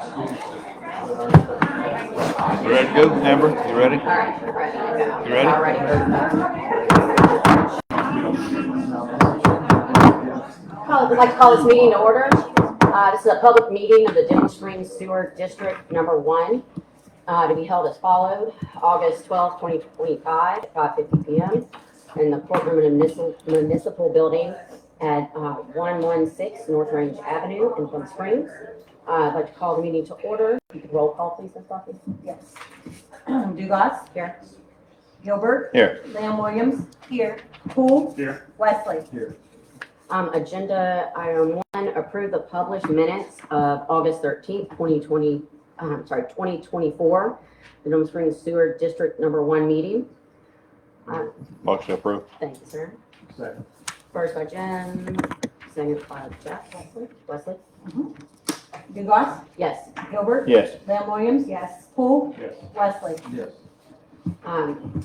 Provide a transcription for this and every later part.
You ready to go, Amber? You ready? All right, ready to go. You ready? All ready. I'd like to call this meeting to order. This is a public meeting of the Denham Springs Sewer District Number 1 to be held as followed. August 12, 2025 at 5:50 p.m. in the courtroom in the municipal building at 116 North Range Avenue in Denham Springs. I'd like to call the meeting to order. You could roll call, please, Ms. Buffy. Yes. Dugas? Here. Gilbert? Here. Lamb Williams? Here. Poole? Here. Wesley? Here. Agenda item 1, approve the published minutes of August 13th, 2024, the Denham Springs Sewer District Number 1 meeting. Motion approved. Thank you, sir. Second. First by Jen, second by Jeff. Wesley? Dugas? Yes. Gilbert? Yes. Lamb Williams? Yes. Poole? Yes. Wesley? Yes.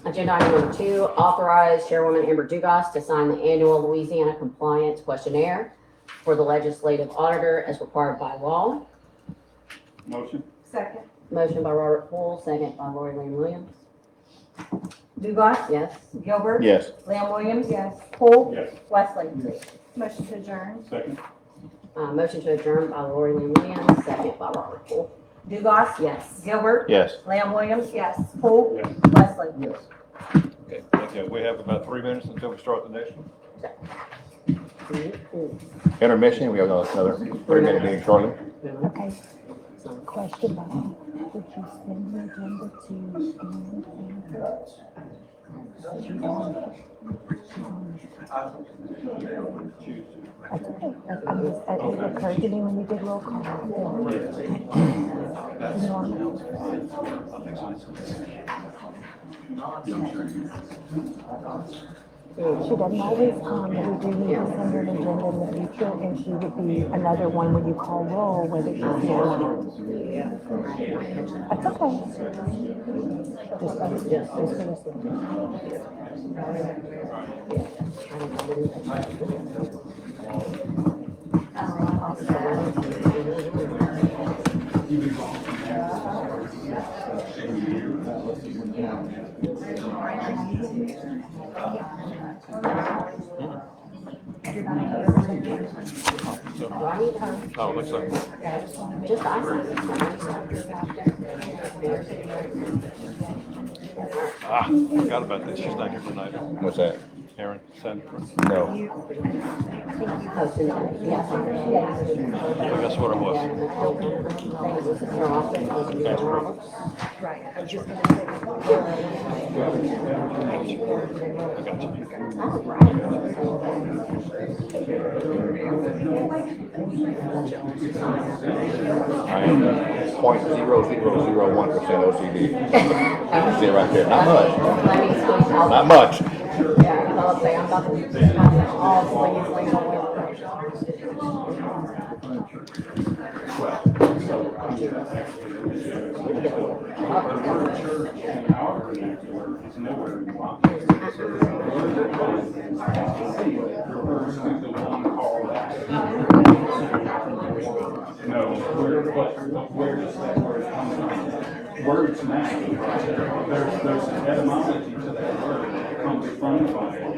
Agenda item number 2, authorize Chairwoman Amber Dugas to sign the annual Louisiana Compliance Questionnaire for the Legislative Auditor as required by law. Motion. Second. Motion by Robert Poole, second by Lori Lynn Williams. Dugas? Yes. Gilbert? Yes. Lamb Williams? Yes. Poole? Yes. Wesley? Yes. Motion to adjourn. Second. Motion to adjourn by Lori Lynn Williams, second by Robert Poole. Dugas? Yes. Gilbert? Yes. Lamb Williams? Yes. Poole? Yes. Wesley? Yes. Okay, thank you. We have about 3 minutes until we start the next one. Intermission, we have another 3-minute meeting shortly. Okay. Question, Bob. Would you send the agenda to she's on. That's okay. It occurred to me when you did roll call. She doesn't always come, but we do need to send her an agenda in the future, and she would be another one when you call roll, whether she's here or not. That's okay. Just Oh, looks like. Just I. Forgot about this. She's not here tonight. What's that? Aaron Sandra. No. That's what it was. right. I was just gonna I got you. I am 0.0001% OCD. You can see it right there. Not much. Not much. Yeah, I'll say I'm about to all swinging away. Words now, there's an etymology to that word that comes from the Bible.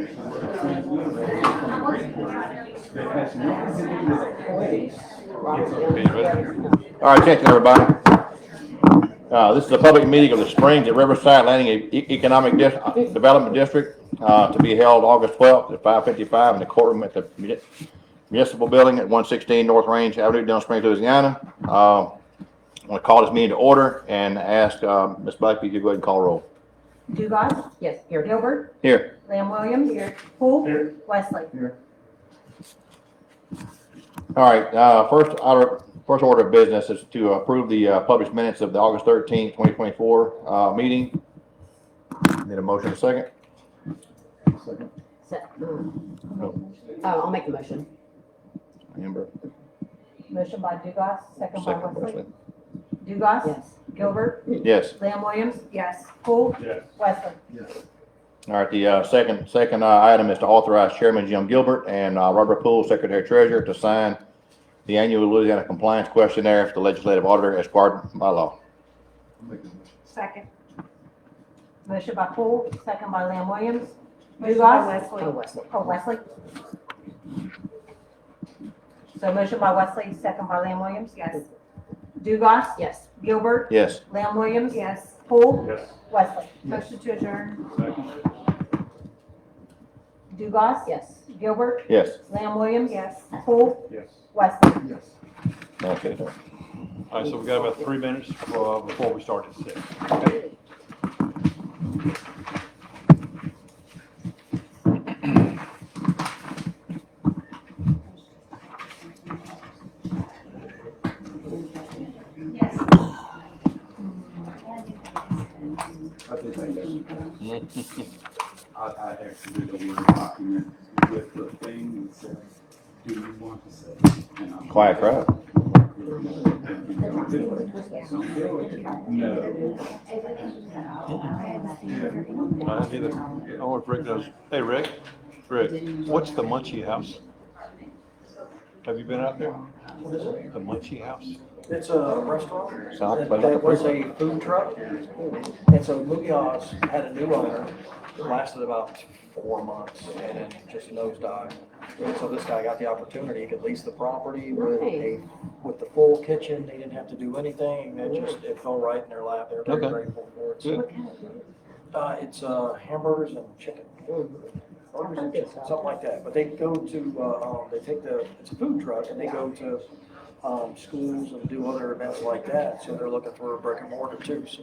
That has nothing to do with a place. All right, attention everybody. This is a public meeting of the Springs at Riverside Landing Economic Development District to be held August 12th at 5:55 in the courtroom at the municipal building at 116 North Range Avenue, Denham Springs, Louisiana. I want to call this meeting to order and ask Ms. Buckby to go ahead and call roll. Dugas? Yes, here. Gilbert? Here. Lamb Williams? Here. Poole? Here. Wesley? Here. All right, first order of business is to approve the published minutes of the August 13th, 2024 meeting. Need a motion in a second? Second. I'll make the motion. Amber. Motion by Dugas, second by Second, Wesley. Wesley. Dugas? Yes. Gilbert? Yes. Lamb Williams? Yes. Poole? Yes. Wesley? Yes. All right, the second item is to authorize Chairman Jim Gilbert and Robert Poole, Secretary Treasurer, to sign the annual Louisiana compliance questionnaire for the legislative auditor as required by law. Second. Motion by Poole, second by Lamb Williams. Motion by Dugas? Wesley. Wesley. So motion by Wesley, second by Lamb Williams? Yes. Dugas? Yes. Gilbert? Yes. Lamb Williams? Yes. Poole? Yes. Wesley? Motion to adjourn. Second. Dugas? Yes. Gilbert? Yes. Lamb Williams? Yes. Poole? Yes. Wesley? Yes. Okay. All right, so we got about 3 minutes before we start at 6. Okay. I think I actually did a Word document with the thing that said, do you want to say? And I'm- Quiet crowd. No. Either. I don't know if Rick knows. Hey, Rick, what's the Munchie House? Have you been out there? The Munchie House? It's a restaurant. Sounds That like that was a a food truck. And so Munoz had a new owner. It lasted about 4 months and then just nosedived. And so this guy got the opportunity, he could lease the property with the full kitchen. They didn't have to do anything. It fell right in their lap. They're very Okay. grateful for it. Good. It's hamburgers and chicken. Something like that. But they go to, it's a food truck and they go to schools and do other events like that. So they're looking for a brick and mortar too. So,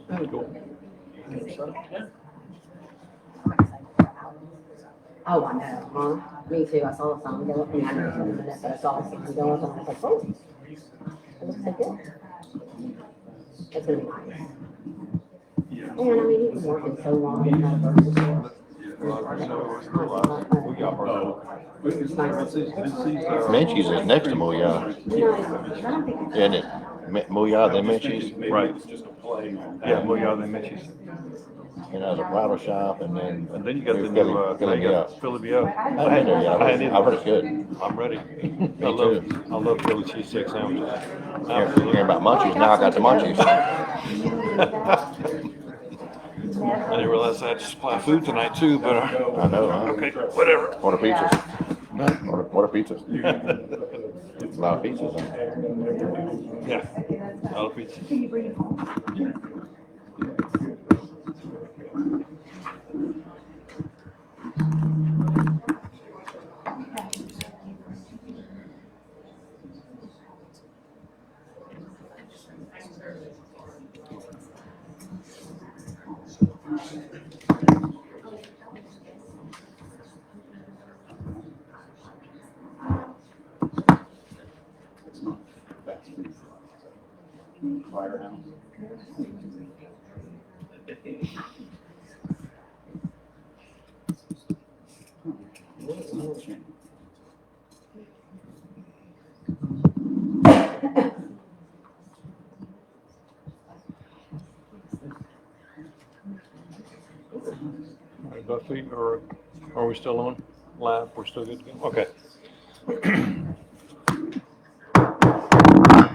yeah. Oh, I know, huh? Me too. I saw some go up. I mean, I know some of it, but I saw some go up and I was like, oh. It looks so good. It's gonna be nice. And I mean, he's been working so long in that first. Menchie's is next to Mooyah. Isn't it? Mooyah, then Menchie's. Right. It's just a play on that. Yeah, Munoz and Munchies. And there's a bridal shop and then. And then you got the Philly- new, Philly you got Bee Philly Bee. I haven't been there yet. I hadn't I've heard it's either. good. I'm ready. Me I love Philly cheesesteak sandwiches. Hearing about munchies, now I got the munchies. I didn't realize I had to supply food tonight too, but, I know, huh? okay, whatever. Order pizzas. Order pizzas. A lot of pizzas. Huh? Yeah. I'll pizza. It's not fast food. Firehouse. It's not a chain. All right, Buffy, or are we still on live? We're still good to go? Okay.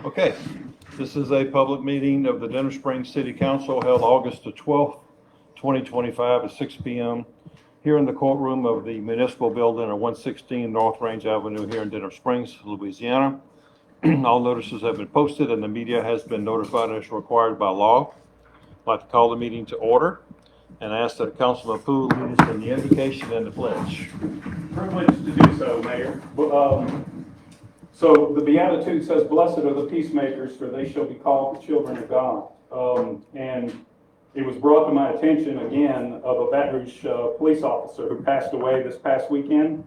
Okay, this is a public meeting of the Denham Springs City Council held August the 12th, 2025 at 6 p.m. here in the courtroom of the municipal building at 116 North Range Avenue here in Denham Springs, Louisiana. All notices have been posted and the media has been notified as required by law. I'd like to call the meeting to order and ask that Councilman Poole lead us in the invocation and the pledge. Privileged to do so, Mayor. So the Beatitude says, "Blessed are the peacemakers, for they shall be called the children of God." And it was brought to my attention again of a Baton Rouge police officer who passed away this past weekend,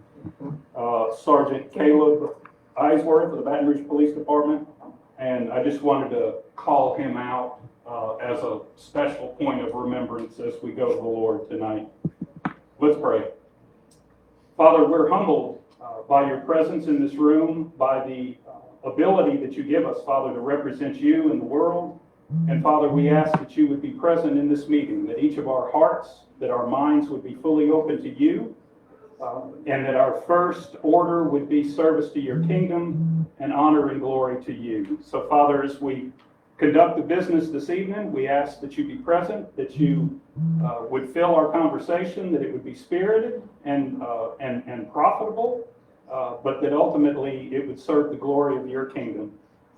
Sergeant Caleb Eisworth of the Baton Rouge Police Department. And I just wanted to call him out as a special point of remembrance as we go to the Lord tonight. Let's pray. Father, we're humbled by your presence in this room, by the ability that you give us, Father, to represent you in the world. And Father, we ask that you would be present in this meeting, that each of our hearts, that our minds would be fully open to you, And that our first order would be service to your kingdom and honor and glory to you. So Father, as we conduct the business this evening, we ask that you be present, that you would fill our conversation, that it would be spirited and profitable, but that ultimately it would serve the glory of your kingdom.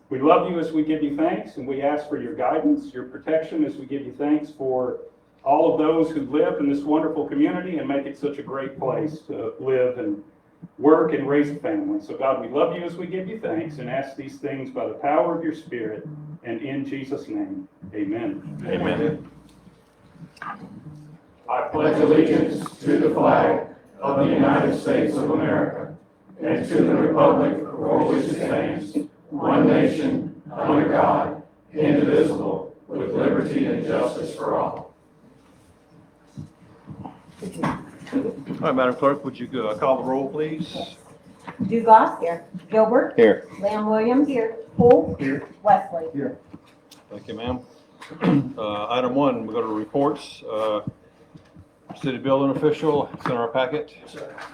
We love you as we give you thanks, and we ask for your guidance, your protection as we give you thanks for all of those who live in this wonderful community and make it such a great place to live and work and raise a family. So God, we love you as we give you thanks and ask these things by the power of your Spirit and in Jesus' name, amen. Amen. I pledge allegiance to the flag of the United States of America and to the republic for which it stands, one nation, under God, indivisible, with liberty and justice for all. All right, Madam Clerk, would you call the roll, please? Dugas. Here. Gilbert. Here. Lamb Williams. Here. Poole. Here. Wesley. Thank you, ma'am. Item 1, we go to reports. City building official, it's in our packet.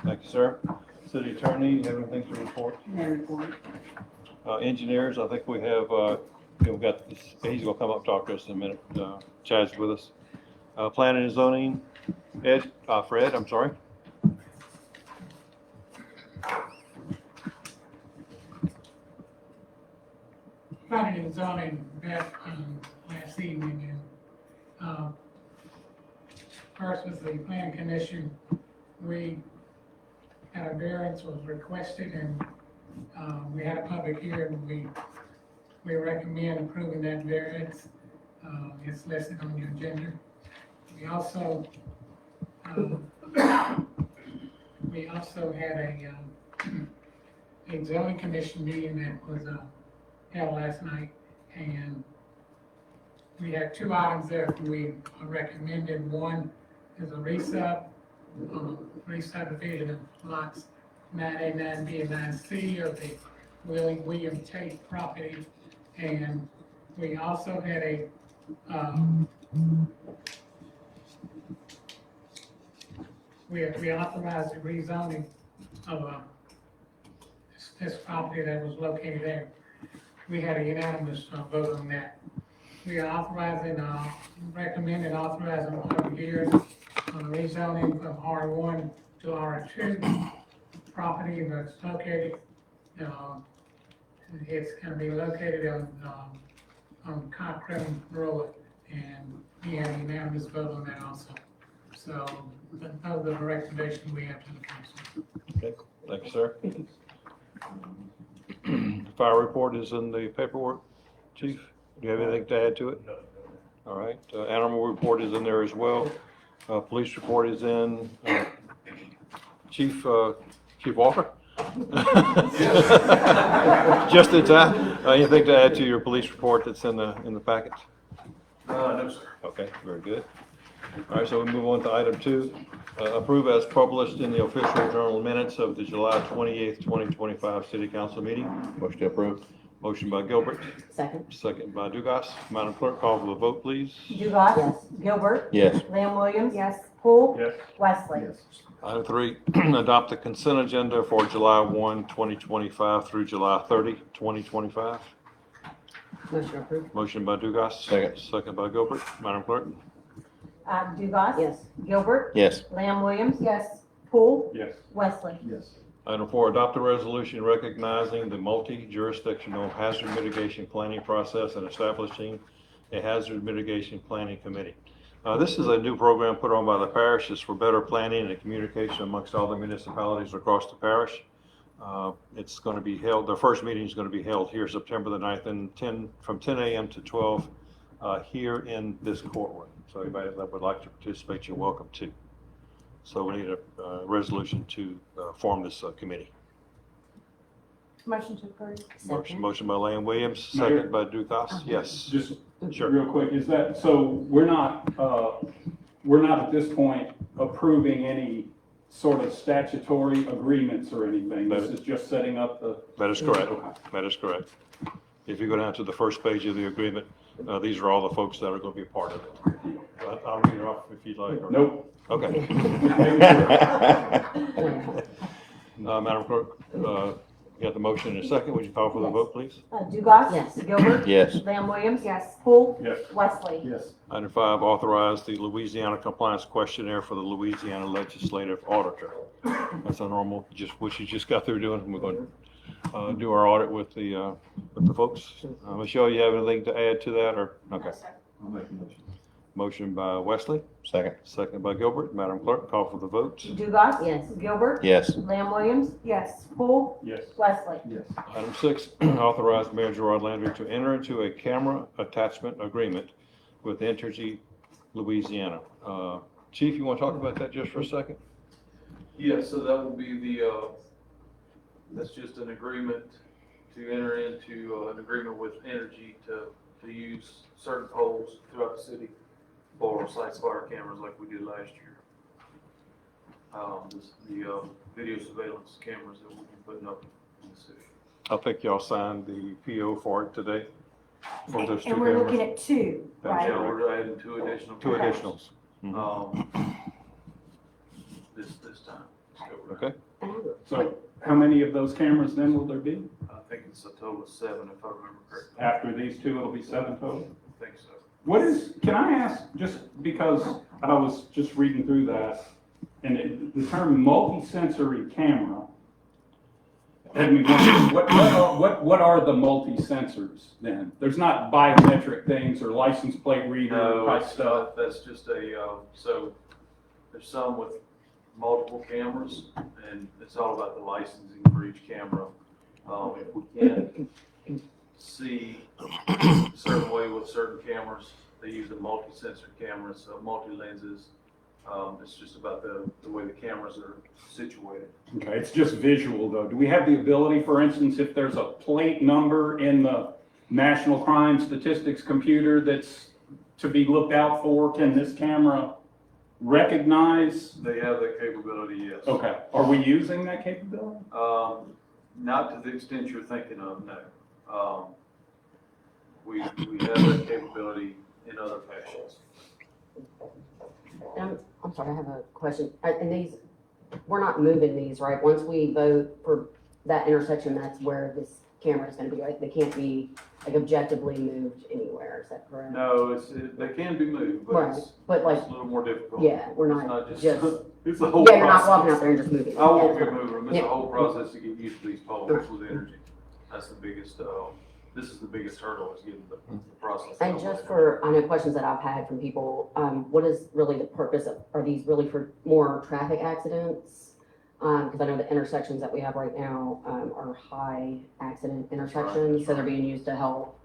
Thank you, sir. City attorney, you have anything to report? No report. Engineers, I think we have, we've got this, he's gonna come up and talk to us in a minute. Chad's with us. Planning and zoning, Fred, I'm sorry. Planning and zoning met last evening, and first was the planning commission. We had a variance was requested, and we had a public hearing. We recommend approving that variance. It's listed on the agenda. We also had a zoning commission meeting that was held last night, and we had 2 items there we recommended. One is a re-subdivision of lots 9A, 9B, and 9C of the William Tate property. And we also had we authorized the rezoning of this property that was located there. We had a unanimous vote on that. We are recommending authorizing public hearing on rezoning from R1 to R2 property that's located. It's going to be located on Cochrane Road, and we had a unanimous vote on that also. So those are the recommendations we have to the council. Okay, thank you, sir. Fire report is in the paperwork, Chief. Do you have anything to add to it? No. All right, animal report is in there as well. Police report is in. Chief Walker? Just in time. Anything to add to your police report that's in the packet? No, sir. Okay, very good. All right, so we move on to item 2. Approve as published in the official journal minutes of the July 28th, 2025 City Council meeting. Motion to approve. Motion by Gilbert, Second. second by Dugas. Madam Clerk, call for the vote, please. Dugas. Yes. Gilbert. Yes. Lamb Williams. Yes. Poole. Yes. Wesley. Item 3, adopt the consent agenda for July 1, 2025 through July 30, 2025. Motion approved. Motion by Dugas. Second. Second by Gilbert. Madam Clerk. Dugas. Yes. Gilbert. Yes. Lamb Williams. Yes. Poole. Yes. Wesley. Item 4, adopt a resolution recognizing the multi-jurisdictional hazard mitigation planning process and establishing a hazard mitigation planning committee. This is a new program put on by the parish. It's for better planning and communication amongst all the municipalities across the parish. It's going to be held, the first meeting is going to be held here September the 9th and from 10 a.m. to 12 here in this courtroom. So anybody that would like to participate, you're welcome to. So we need a resolution to form this committee. Motion to approve. Motion by Lamb Williams, Mayor? second by Dugas. Yes. Just Sure. real quick, is that, so we're not at this point approving any sort of statutory agreements or anything? This is just setting up the. That is correct. Okay. That is correct. If you go down to the first page of the agreement, These are all the folks that are going to be a part of it. I'll read it off if you'd like. or- Nope. Okay. Madam Clerk, you got the motion in a second. Would you call for the vote, please? Dugas? Yes. Gilbert? Yes. Lamb Williams? Yes. Poole? Yes. Wesley? Yes. Item 5, authorize the Louisiana Compliance Questionnaire for the Louisiana Legislative Auditor. That's a normal, just what you just got through doing. We're going to do our audit with the folks. Michelle, you have anything to add to that, or? Okay. I'll make a motion. Motion by Wesley, Second. second by Gilbert. Madam Clerk, call for the vote. Dugas? Yes. Gilbert? Yes. Lamb Williams? Yes. Poole? Yes. Wesley? Yes. Item 6, authorize Mayor Gerard Landry to enter into a camera attachment agreement with Entergy Louisiana. Chief, you want to talk about that just for a second? Yeah, so that will be the, that's just an agreement to enter into an agreement with Energy to use certain poles throughout the city for site spotter cameras like we did last year. The video surveillance cameras that we'll be putting up in the city. I think y'all signed the PO for it today, for those 2 And we're looking cameras. at 2, right? Yeah, we're adding 2 additional. 2 cameras, additionals. this time. Okay, So how many of those cameras then will there be? I think it's a total of 7 if I remember correctly. After these 2, it'll be 7 total? I think so. What is, can I ask, just because I was just reading through that, and the term multi-sensory camera, had me wondering, what are the multi-sensors then? There's not biometric things or license plate reader No, type it's stuff? not, that's just so there's some with multiple cameras, and it's all about the licensing for each camera. If we can't see a certain way with certain cameras, they use a multi-sensor camera, so multi-lenses. It's just about the way the cameras are situated. Okay, it's just visual though. Do we have the ability, for instance, if there's a plate number in the National Crime Statistics computer that's to be looked out for, can this camera recognize? They have that capability, yes. Okay, are we using that capability? Not to the extent you're thinking of, no. We have that capability in other fashions. I'm sorry, I have a question. And these, we're not moving these, right? Once we vote for that intersection, that's where this camera is gonna be, right? They can't be like objectively moved anywhere, is that correct? No, they can be moved, but Right, but like, it's a little more difficult. yeah, we're It's not not just, it's a whole yeah, you're not walking out process. there and just moving. I won't Yeah. be moving them. It's Yeah. a whole process to get used to these poles with energy. That's the biggest, this is the biggest hurdle is getting the process. And just for, I know questions that I've had from people, what is really the purpose of, are these really for more traffic accidents? Because I know the intersections that we have right now are high accident intersections, so they're being used to help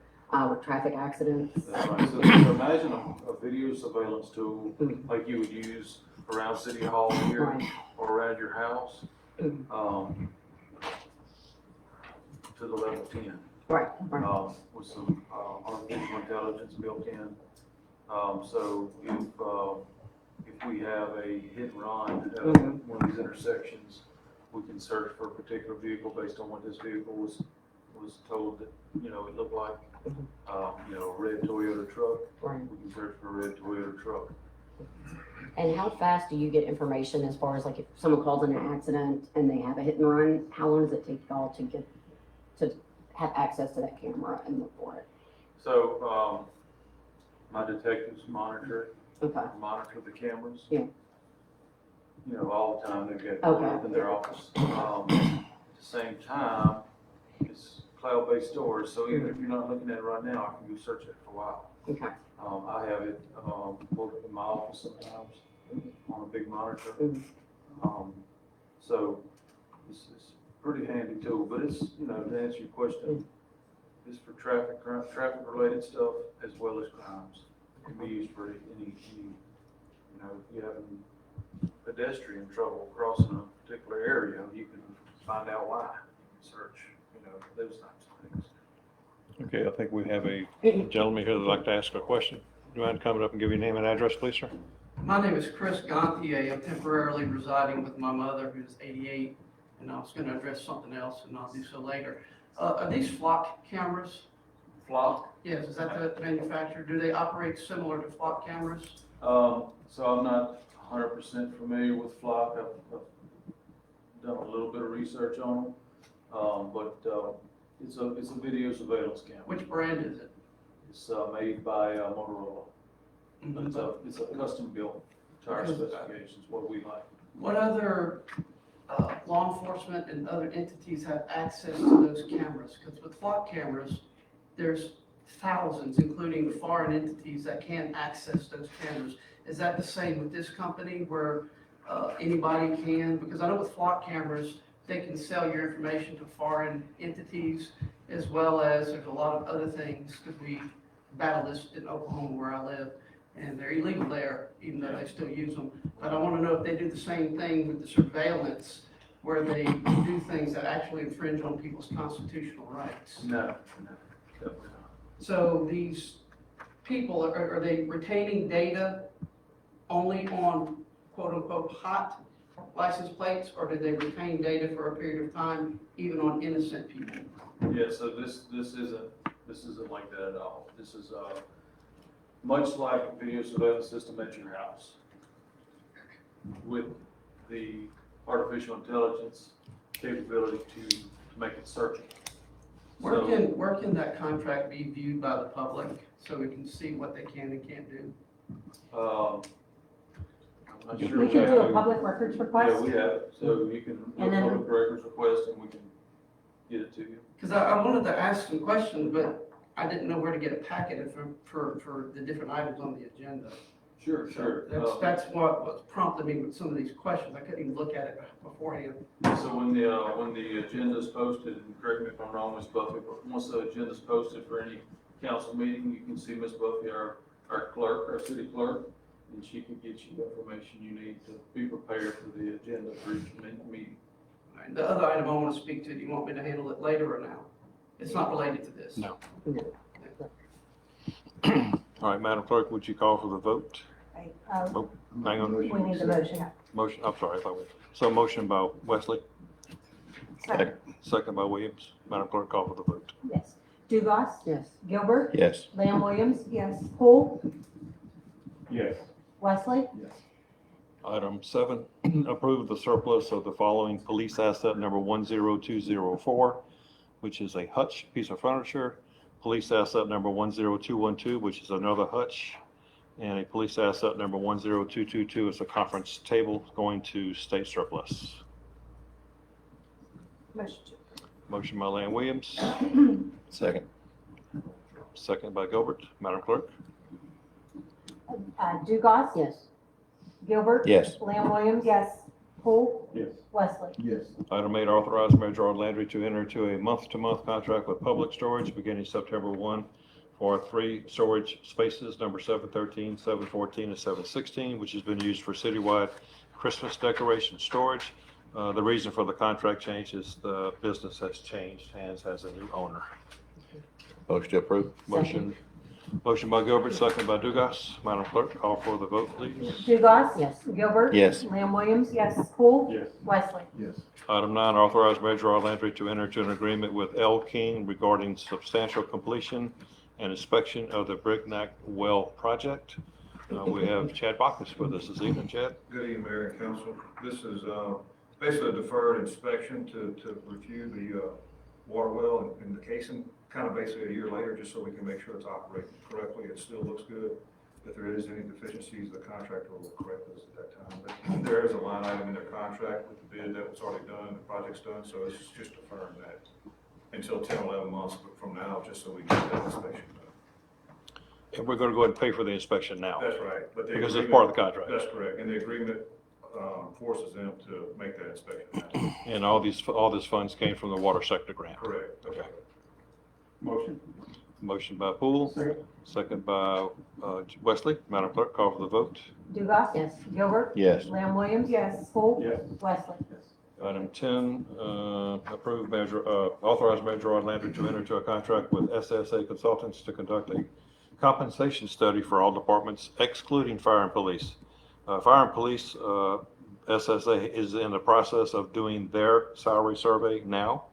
with traffic accidents. That's right. So imagine a video surveillance tool like you would use around City Hall here Right. or around your house, Mhm. to the level 10. Right, right. With some artificial intelligence built in. So if we have a hit and run at one of these intersections, we can search for a particular vehicle based on what this vehicle was told that, it looked like. A red Toyota truck, Right. we can search for a red Toyota truck. And how fast do you get information as far as like if someone calls in an accident and they have a hit and run, how long does it take y'all to get, to have access to that camera and look for it? So, my detectives monitor Okay, the cameras. Yeah. All the time, they've got Okay. one up in their office. At the same time, it's cloud-based storage, so even if you're not looking at it right now, I can go search it for a while. okay. I have it, both in my office sometimes on a big monitor. So it's a pretty handy tool, but it's, to answer your question, it's for traffic-related stuff as well as crimes. It can be used for any, if you have a pedestrian trouble crossing a particular area, you can find out why, search, those types of things. okay, I think we have a gentleman here that'd like to ask a question. Do you mind coming up and give your name and address, please, sir? My name is Chris Gontier. I'm temporarily residing with my mother, who's 88, and I was going to address something else, and I'll do so later. Are these flock cameras? Flock? Yes, is that the manufacturer? Do they operate similar to flock cameras? So I'm not 100% familiar with Flock. I've done a little bit of research on them. But it's a video surveillance camera. Which brand is it? It's made by Motorola. It's a custom built to our specifications, what we like. What other law enforcement and other entities have access to those cameras? Because with flock cameras, there's thousands, including foreign entities, that can't access those cameras. Is that the same with this company where anybody can? Because I know with flock cameras, they can sell your information to foreign entities, as well as there's a lot of other things, because we battle this in Oklahoma where I live, and they're illegal there, even though they still use them. But I want to know if they do the same thing with the surveillance, where they do things that actually infringe on people's constitutional rights. No, definitely not. So these people, are they retaining data only on quote-unquote hot license plates, or do they retain data for a period of time even on innocent people? Yeah, so this isn't like that at all. This is much like a video surveillance system at your house, with the artificial intelligence capability to make it searchable. Where can that contract be viewed by the public so we can see what they can and can't do? I'm not We sure can do a exactly. public records Yeah, request. we have it. So you can do a And then- public records request and we can get it to you. Because I wanted to ask some questions, but I didn't know where to get a packet for the different items on the agenda. Sure, sure. That's what prompted me with some of these questions. I couldn't even look at it beforehand. So when the agenda is posted, and correct me if I'm wrong, Ms. Buffy, but once the agenda is posted for any council meeting, you can see Ms. Buffy, our clerk, our city clerk, and she can get you the information you need to be prepared for the agenda for each meeting. All right, the other item I want to speak to, do you want me to handle it later or now? It's not related to this. No. All right, Madam Clerk, would you call for the vote? Right, Oh, hang on. we need the motion. Motion, I'm sorry, I thought so motion by Wesley, Second. second by Williams. Madam Clerk, call for the vote. Yes. Dugas, Yes. Gilbert, Yes. Lamb Williams. Yes. Poole, Yes. Wesley, Item 7, approve the surplus of the following police asset number 10204, which is a hutch piece of furniture, police asset number 10212, which is another hutch, and a police asset number 10222 is a conference table going to state surplus. motion. Motion by Lamb Williams, Second. second by Gilbert. Madam Clerk? Dugas, Yes. Gilbert. Yes. Lamb Williams. Yes. Poole, Yes. Wesley. Yes. Item 8, authorize Mayor Gerard Landry to enter into a month-to-month contract with Public Storage beginning September 1 for 3 storage spaces, number 713, 714, and 716, which has been used for citywide Christmas decoration storage. The reason for the contract change is the business has changed hands, has a new owner. Motion to approve. Motion by Gilbert, second by Dugas. Madam Clerk, call for the vote, please. Dugas. Yes. Gilbert. Yes. Lamb Williams. Yes. Poole. Yes. Wesley. Yes. Item 9, authorize Mayor Gerard Landry to enter into an agreement with L. King regarding substantial completion and inspection of the Brignac Well project. We have Chad Backus with us this evening. Chad? Good evening, Mayor and Council. This is basically a deferred inspection to review the water well and the casing, kind of basically a year later, just so we can make sure it's operating correctly. It still looks good. If there is any deficiencies, the contractor will correct those at that time. But there is a line item in their contract with the bid that was already done, the project's done, so it's just deferring that until 10, 11 months from now, just so we get that inspection done. And we're going to go ahead and pay for the inspection now. That's right. But the Because it's agreement- part of the contract. That's correct, and the agreement forces them to make that inspection happen. And all these funds came from the water sector grant. Correct. Okay. Motion. Motion by Poole, second by Wesley. Madam Clerk, call for the vote. Dugas. Yes. Gilbert. Yes. Lamb Williams. Yes. Poole. Yes. Wesley. Item 10, authorize Mayor Gerard Landry to enter into a contract with SSA Consultants to conduct a compensation study for all departments excluding fire and police. Fire and police, SSA is in the process of doing their salary survey now.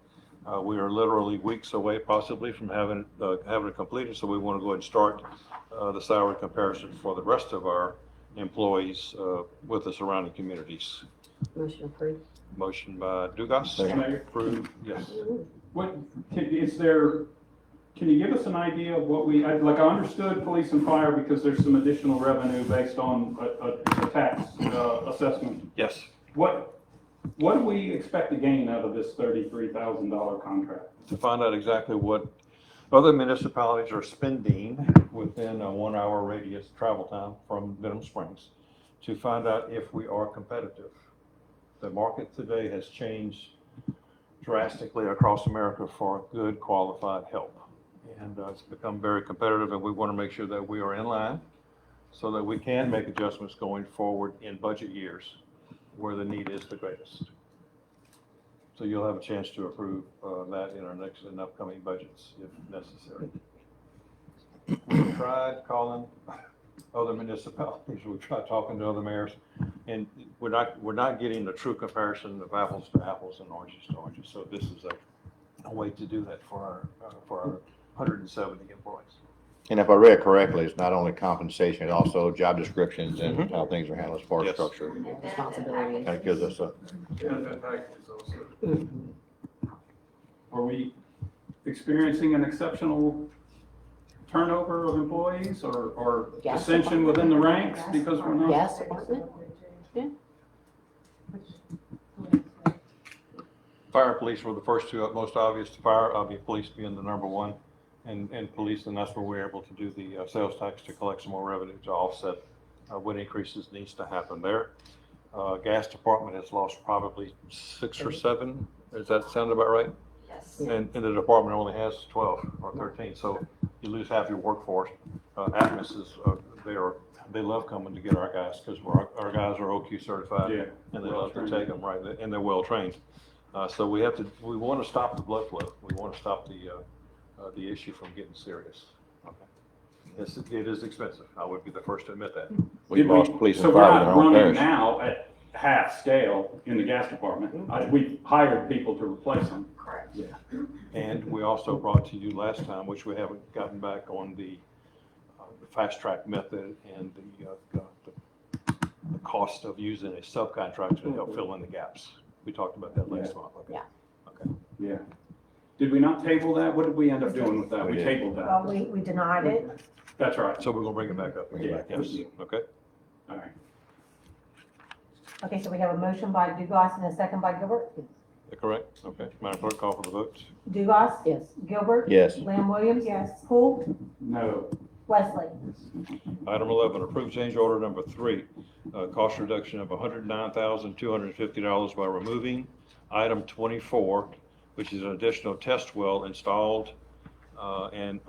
We are literally weeks away possibly from having it completed, so we want to go ahead and start the salary comparison for the rest of our employees with the surrounding communities. Motion approved. Motion by Dugas. Mayor? Approved, yes. Can you give us an idea of what I understood police and fire because there's some additional revenue based on a tax assessment. Yes. What do we expect to gain out of this $33,000 contract? To find out exactly what other municipalities are spending within a 1 hour radius travel time from Denham Springs, to find out if we are competitive. The market today has changed drastically across America for good qualified help. And it's become very competitive, and we want to make sure that we are in line so that we can make adjustments going forward in budget years where the need is the greatest. So you'll have a chance to approve that in our next and upcoming budgets if necessary. We tried calling other municipalities, we tried talking to other mayors, and we're not getting the true comparison of apples to apples and oranges to oranges. So this is a way to do that for our 170 employees. And if I read correctly, it's not only compensation, it's also job descriptions and how things are handled as far as Yes. structure. Responsibilities. Kind of gives us a, Benefit packages also. Are we experiencing an exceptional turnover of employees or Gas dissension within the ranks because we're not? Gas department? Fire and police were the first two most obvious. Fire, police being the number one, and police, and that's where we're able to do the sales tax to collect some more revenue to offset what increases needs to happen there. Gas department has lost probably 6 or 7. Does that sound about right? Yes. And the department only has 12 or 13, so you lose half your workforce. Atmos is, they love coming to get our guys because our guys are OQ certified. Yeah. And they love to take them, right, and they're well trained. So we want to stop the blood flow. We want to stop the issue from getting serious. Okay. It is expensive. I would be the first to admit that. we lost police and So we're fire in not our own running parish. now at half scale in the gas department. We hired people to replace them. Correct. Yeah. And we also brought to you last time, which we haven't gotten back on the fast track method and the cost of using a subcontractor to help fill in the gaps. We talked about that last month. Okay. Yeah. Okay. Yeah. Did we not table that? What did we end up doing with that? We We did. tabled that. We denied it. That's right. So we're gonna bring it back up. Yeah. Yes, okay. All right. Okay, so we have a motion by Dugas and a second by Gilbert. Is that correct? Okay. Madam Clerk, call for the vote. Dugas? Yes. Gilbert? Yes. Lamb Williams? Yes. Poole? No. Wesley? Item 11, approve change order number 3, cost reduction of $109,250 by removing item 24, which is an additional test well installed, and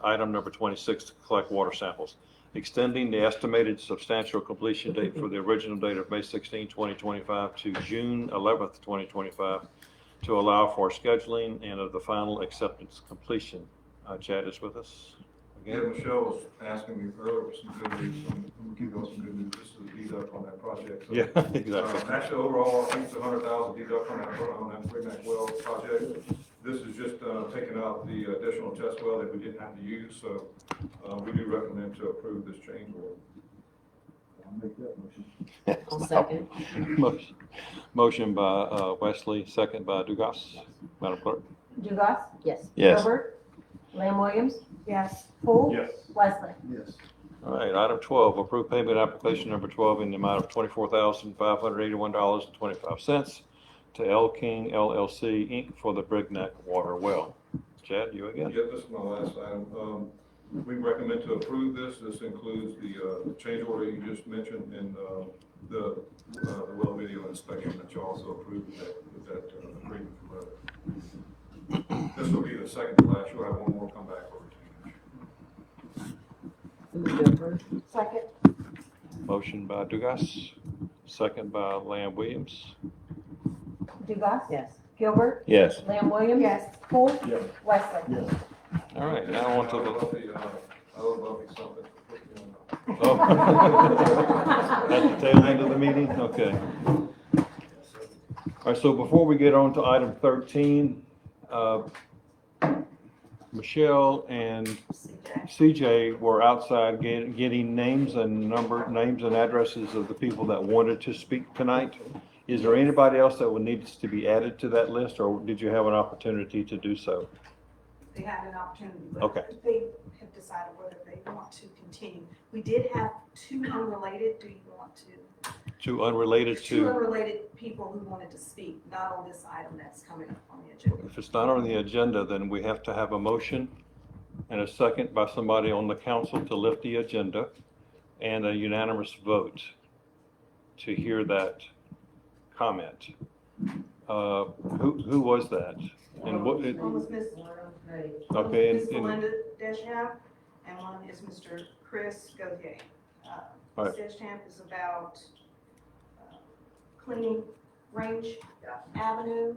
item number 26 to collect water samples, extending the estimated substantial completion date for the original date of May 16, 2025 to June 11th, 2025 to allow for scheduling and of the final acceptance completion. Chad is with us. Yeah, Michelle was asking me earlier for some good news, we'll give you all some good news, this is a deduct on that project. So, Yeah, exactly. Actually, overall, I think it's 100,000 deduct on that Freeman well project. This is just taking out the additional test well that we didn't have to use, so we do recommend to approve this change order. I'll make that motion. I'll second. Motion by Wesley, second by Dugas. Madam Clerk. Dugas? Yes. Yes. Gilbert? Lamb Williams? Yes. Poole? Yes. Wesley? Yes. All right, item 12, approve payment application number 12 in the amount of $24,581.25 to L King LLC Inc. for the Brignac Water Well. Chad, you again? Yeah, this is my last item. We recommend to approve this. This includes the change order you just mentioned and the well video inspection that you also approved with that agreement. This will be the second to last. You'll have one more come back for retainage. Second. Motion by Dugas, second by Lamb Williams. Dugas? Yes. Gilbert? Yes. Lamb Williams? Yes. Poole? Yes. Wesley? Yes. All right, now on to I the. would love you something. Oh. At the tail end of the meeting? Okay. All right, so before we get on to item 13, Michelle and CJ were outside getting names and addresses of the people that wanted to speak tonight. Is there anybody else that would need to be added to that list, or did you have an opportunity to do so? They had an opportunity, Okay. but they have decided whether they want to continue. We did have two unrelated, do you want to? Two unrelated Two to, unrelated people who wanted to speak, not on this item that's coming up on the agenda. if it's not on the agenda, then we have to have a motion and a second by somebody on the council to lift the agenda and a unanimous vote to hear that comment. Who was that? And what, One was Miss, okay, Miss and, Linda Deschamps, and one is Mr. Chris Gauthier. All Ms. right. Deschamps is about cleaning Range Avenue,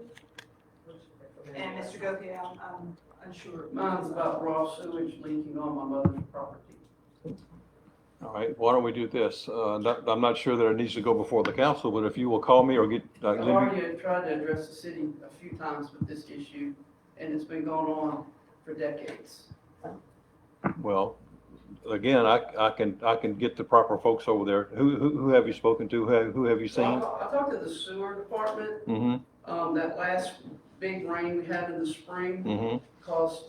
and Mr. Gauthier, I'm unsure. Mine's about raw sewage leaking on my mother's property. all right, why don't we do this? I'm not sure that it needs to go before the council, but if you will call me or get, I've already tried to address the city a few times with this issue, and it's been going on for decades. well, again, I can get the proper folks over there. Who have you spoken to? Who have you seen? I talked to the sewer department. Mm-hmm, That last big rain we had in the spring mm-hmm. caused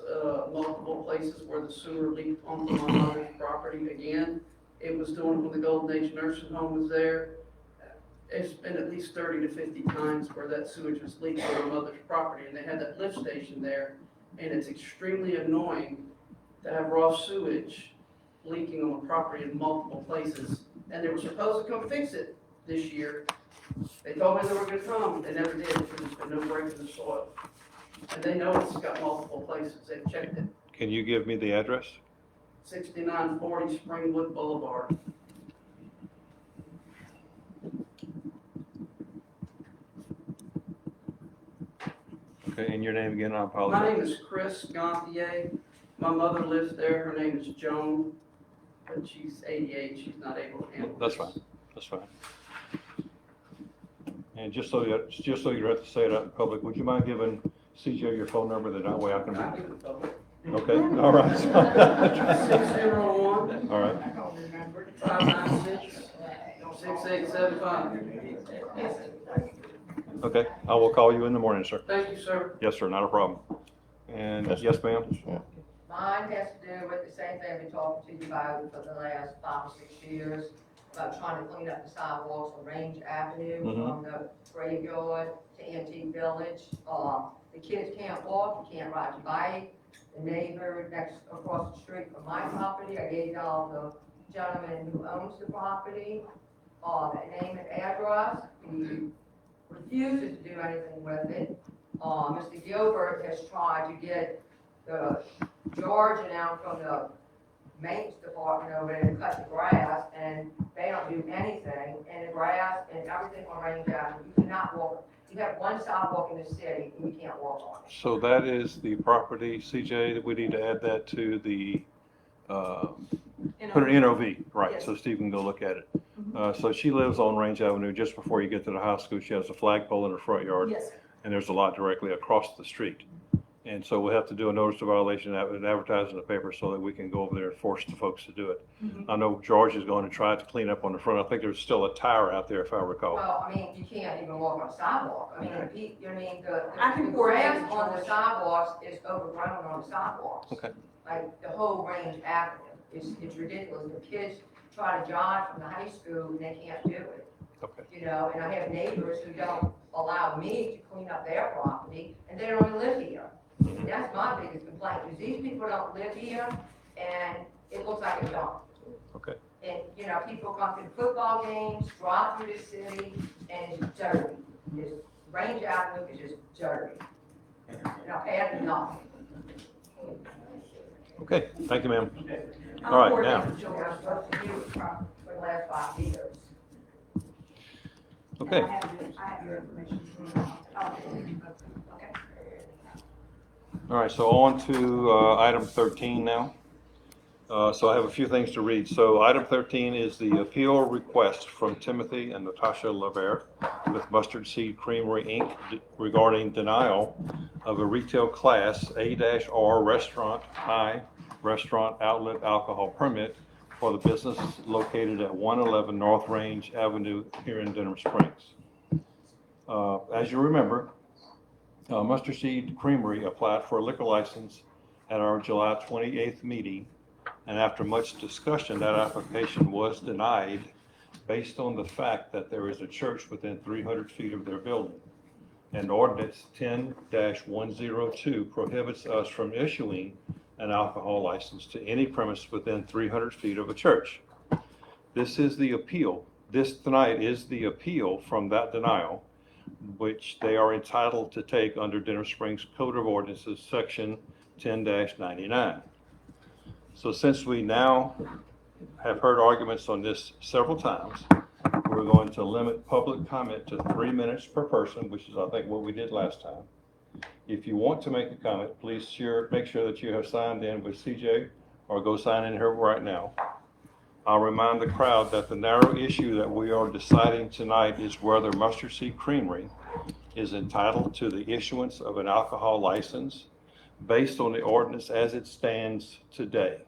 multiple places where the sewer leaked onto my mother's property again. It was doing it when the Golden Age Nursing Home was there. It's been at least 30 to 50 times where that sewage was leaked on my mother's property, and they had that lift station there, and it's extremely annoying to have raw sewage leaking on the property in multiple places. And they were supposed to come fix it this year. They told me they were gonna come, they never did, there's been no break in the soil. And they know it's got multiple places, they've checked it. Can you give me the address? 6940 Springwood Boulevard. Okay, and your name again, I My apologize. name is Chris Gauthier. My mother lives there, her name is Joan, but she's 88, she's not able to handle That's this. fine, that's fine. And just so you don't have to say it out in public, would you mind giving CJ your phone number, that way I can, I give it public. okay, all right. 601 All right, 596 6875. okay, I will call you in the morning, sir. Thank you, sir. Yes, sir, not a problem. And, yes, ma'am? Mine has to do with the same thing I've been talking to you about for the last 5 or 6 years, about trying to clean up the sidewalks on Range Avenue from the graveyard to Antique Village. The kids can't walk, you can't ride your bike. The neighbor across the street from my property, I gave y'all the gentleman who owns the property, the name and address. He refuses to do anything with it. Mr. Gilbert has tried to get the Georgian out from the maintenance department over there to cut the grass, and they don't do anything. And the grass and everything on Range Avenue, you cannot walk. You have one sidewalk in the city, and you can't walk on it. So that is the property, CJ, that we need to add that to the, put an NOV, right, Yes. so Steve can go look at it. So she lives on Range Avenue, just before you get to the high school. She has a flagpole in her front yard. Yes, sir. And there's a lot directly across the street. And so we'll have to do a notice of violation and advertise in the paper so that we can go over there and force the folks to do it. I know George is going to try to clean up on the front. I think there's still a tire out there, if I recall. Well, I mean, you can't even walk on a sidewalk. I mean, I can the coordinate grass with on the George. sidewalks is overgrown on the sidewalks. Okay. Like, the whole Range Avenue, it's ridiculous. The kids try to jog from the high school, and they can't do it. Okay. You know, and I have neighbors who don't allow me to clean up their property, and they don't even live here. And that's my biggest complaint, is these people don't live here, and it looks like a dump. Okay. And, you know, people come to the football games, drive through the city, and it's dirty. It's, Range Avenue is just dirty. And I've had enough. Okay, thank you, ma'am. I'll All right, coordinate now. with George. We're supposed to do it for the last 5 years. Okay. I have your information. Okay. All right, so on to item 13 now. So I have a few things to read. So item 13 is the appeal request from Timothy and Natasha LaVere with Mustard Seed Creamery, Inc. Regarding denial of a retail class A-R restaurant outlet alcohol permit for the business located at 111 North Range Avenue here in Denham Springs. As you remember, Mustard Seed Creamery applied for a liquor license at our July 28th meeting, and after much discussion, that application was denied based on the fact that there is a church within 300 feet of their building. And ordinance 10-102 prohibits us from issuing an alcohol license to any premise within 300 feet of a church. This is the appeal. This tonight is the appeal from that denial, which they are entitled to take under Denham Springs Code of Ordinances, section 10-99. So since we now have heard arguments on this several times, we're going to limit public comment to 3 minutes per person, which is, I think, what we did last time. If you want to make a comment, please make sure that you have signed in with CJ or go sign in here right now. I'll remind the crowd that the narrow issue that we are deciding tonight is whether Mustard Seed Creamery is entitled to the issuance of an alcohol license based on the ordinance as it stands today.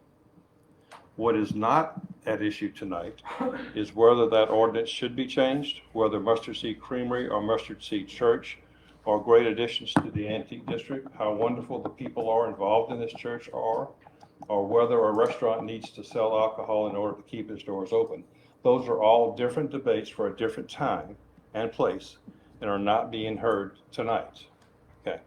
What is not at issue tonight is whether that ordinance should be changed, whether Mustard Seed Creamery or Mustard Seed Church are great additions to the Antique District, how wonderful the people are involved in this church are, or whether a restaurant needs to sell alcohol in order to keep its doors open. Those are all different debates for a different time and place and are not being heard tonight. Okay.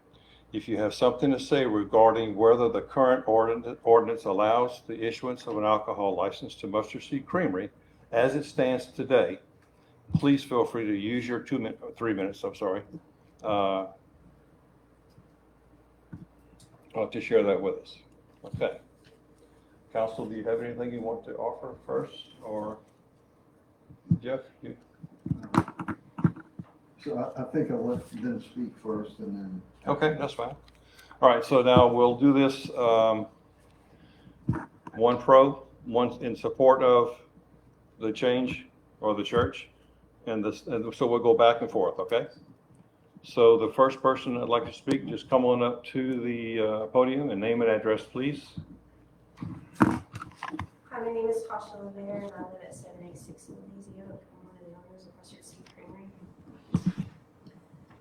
If you have something to say regarding whether the current ordinance allows the issuance of an alcohol license to Mustard Seed Creamery as it stands today, please feel free to use your 3 minutes, I'm sorry, to share that with us. Okay. Council, do you have anything you want to offer first, or Jeff? So I think I'll let them speak first and then. Okay, that's fine. All right, so now we'll do this, one in support of the change or the church, and so we'll go back and forth, okay? So the first person that'd like to speak, just come on up to the podium and name and address, please. Hi, my name is Tasha Levere, and I live at 786 Lazy Oak. I'm one of the owners of Mustard Seed Creamery.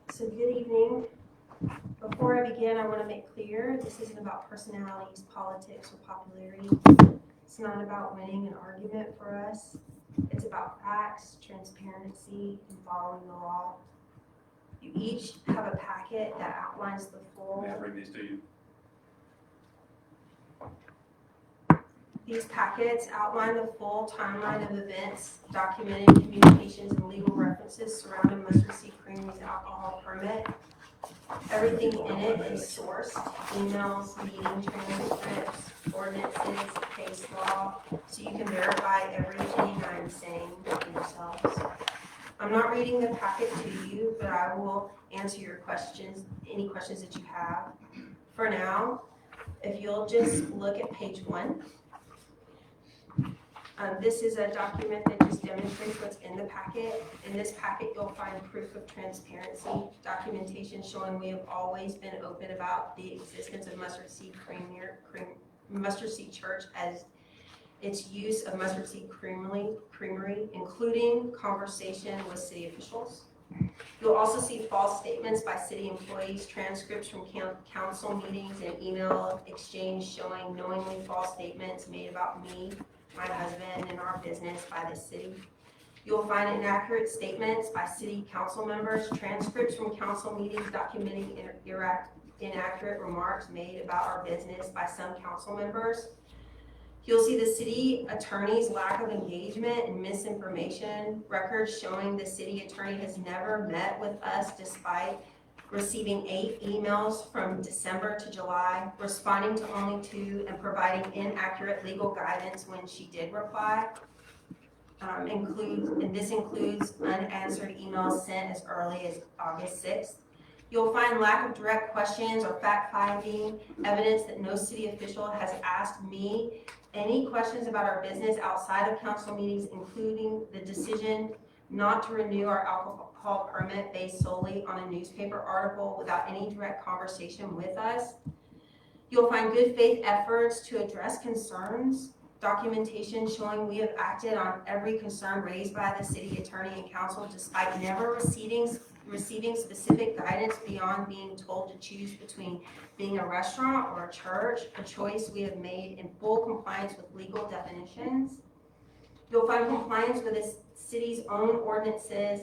So good evening. Before I begin, I want to make clear this isn't about personalities, politics, or popularity. It's not about winning an argument for us. It's about facts, transparency, and following the law. You each have a packet that outlines the full. May I bring these to you? These packets outline the full timeline of events, documented communications, and legal references surrounding Mustard Seed Creamery's alcohol permit. Everything in it is sourced, emails, meeting transcripts, ordinances, case law, so you can verify everything I'm saying for yourselves. I'm not reading the packet to you, but I will answer your questions, any questions that you have. For now, if you'll just look at page 1. This is a document that just demonstrates what's in the packet. In this packet, you'll find proof of transparency, documentation showing we have always been open about the existence of Mustard Seed Church as its use of Mustard Seed Creamery, including conversation with city officials. You'll also see false statements by city employees, transcripts from council meetings, and email exchange showing knowingly false statements made about me, my husband, and our business by the city. You'll find inaccurate statements by city council members, transcripts from council meetings documenting inaccurate remarks made about our business by some council members. You'll see the city attorney's lack of engagement and misinformation, records showing the city attorney has never met with us despite receiving 8 emails from December to July, responding to only 2, and providing inaccurate legal guidance when she did reply. This includes unanswered emails sent as early as August 6th. You'll find lack of direct questions or fact-finding, evidence that no city official has asked me any questions about our business outside of council meetings, including the decision not to renew our alcohol permit based solely on a newspaper article without any direct conversation with us. You'll find good faith efforts to address concerns, documentation showing we have acted on every concern raised by the city attorney and council despite never receiving specific guidance beyond being told to choose between being a restaurant or a church, a choice we have made in full compliance with legal definitions. You'll find compliance with the city's own ordinances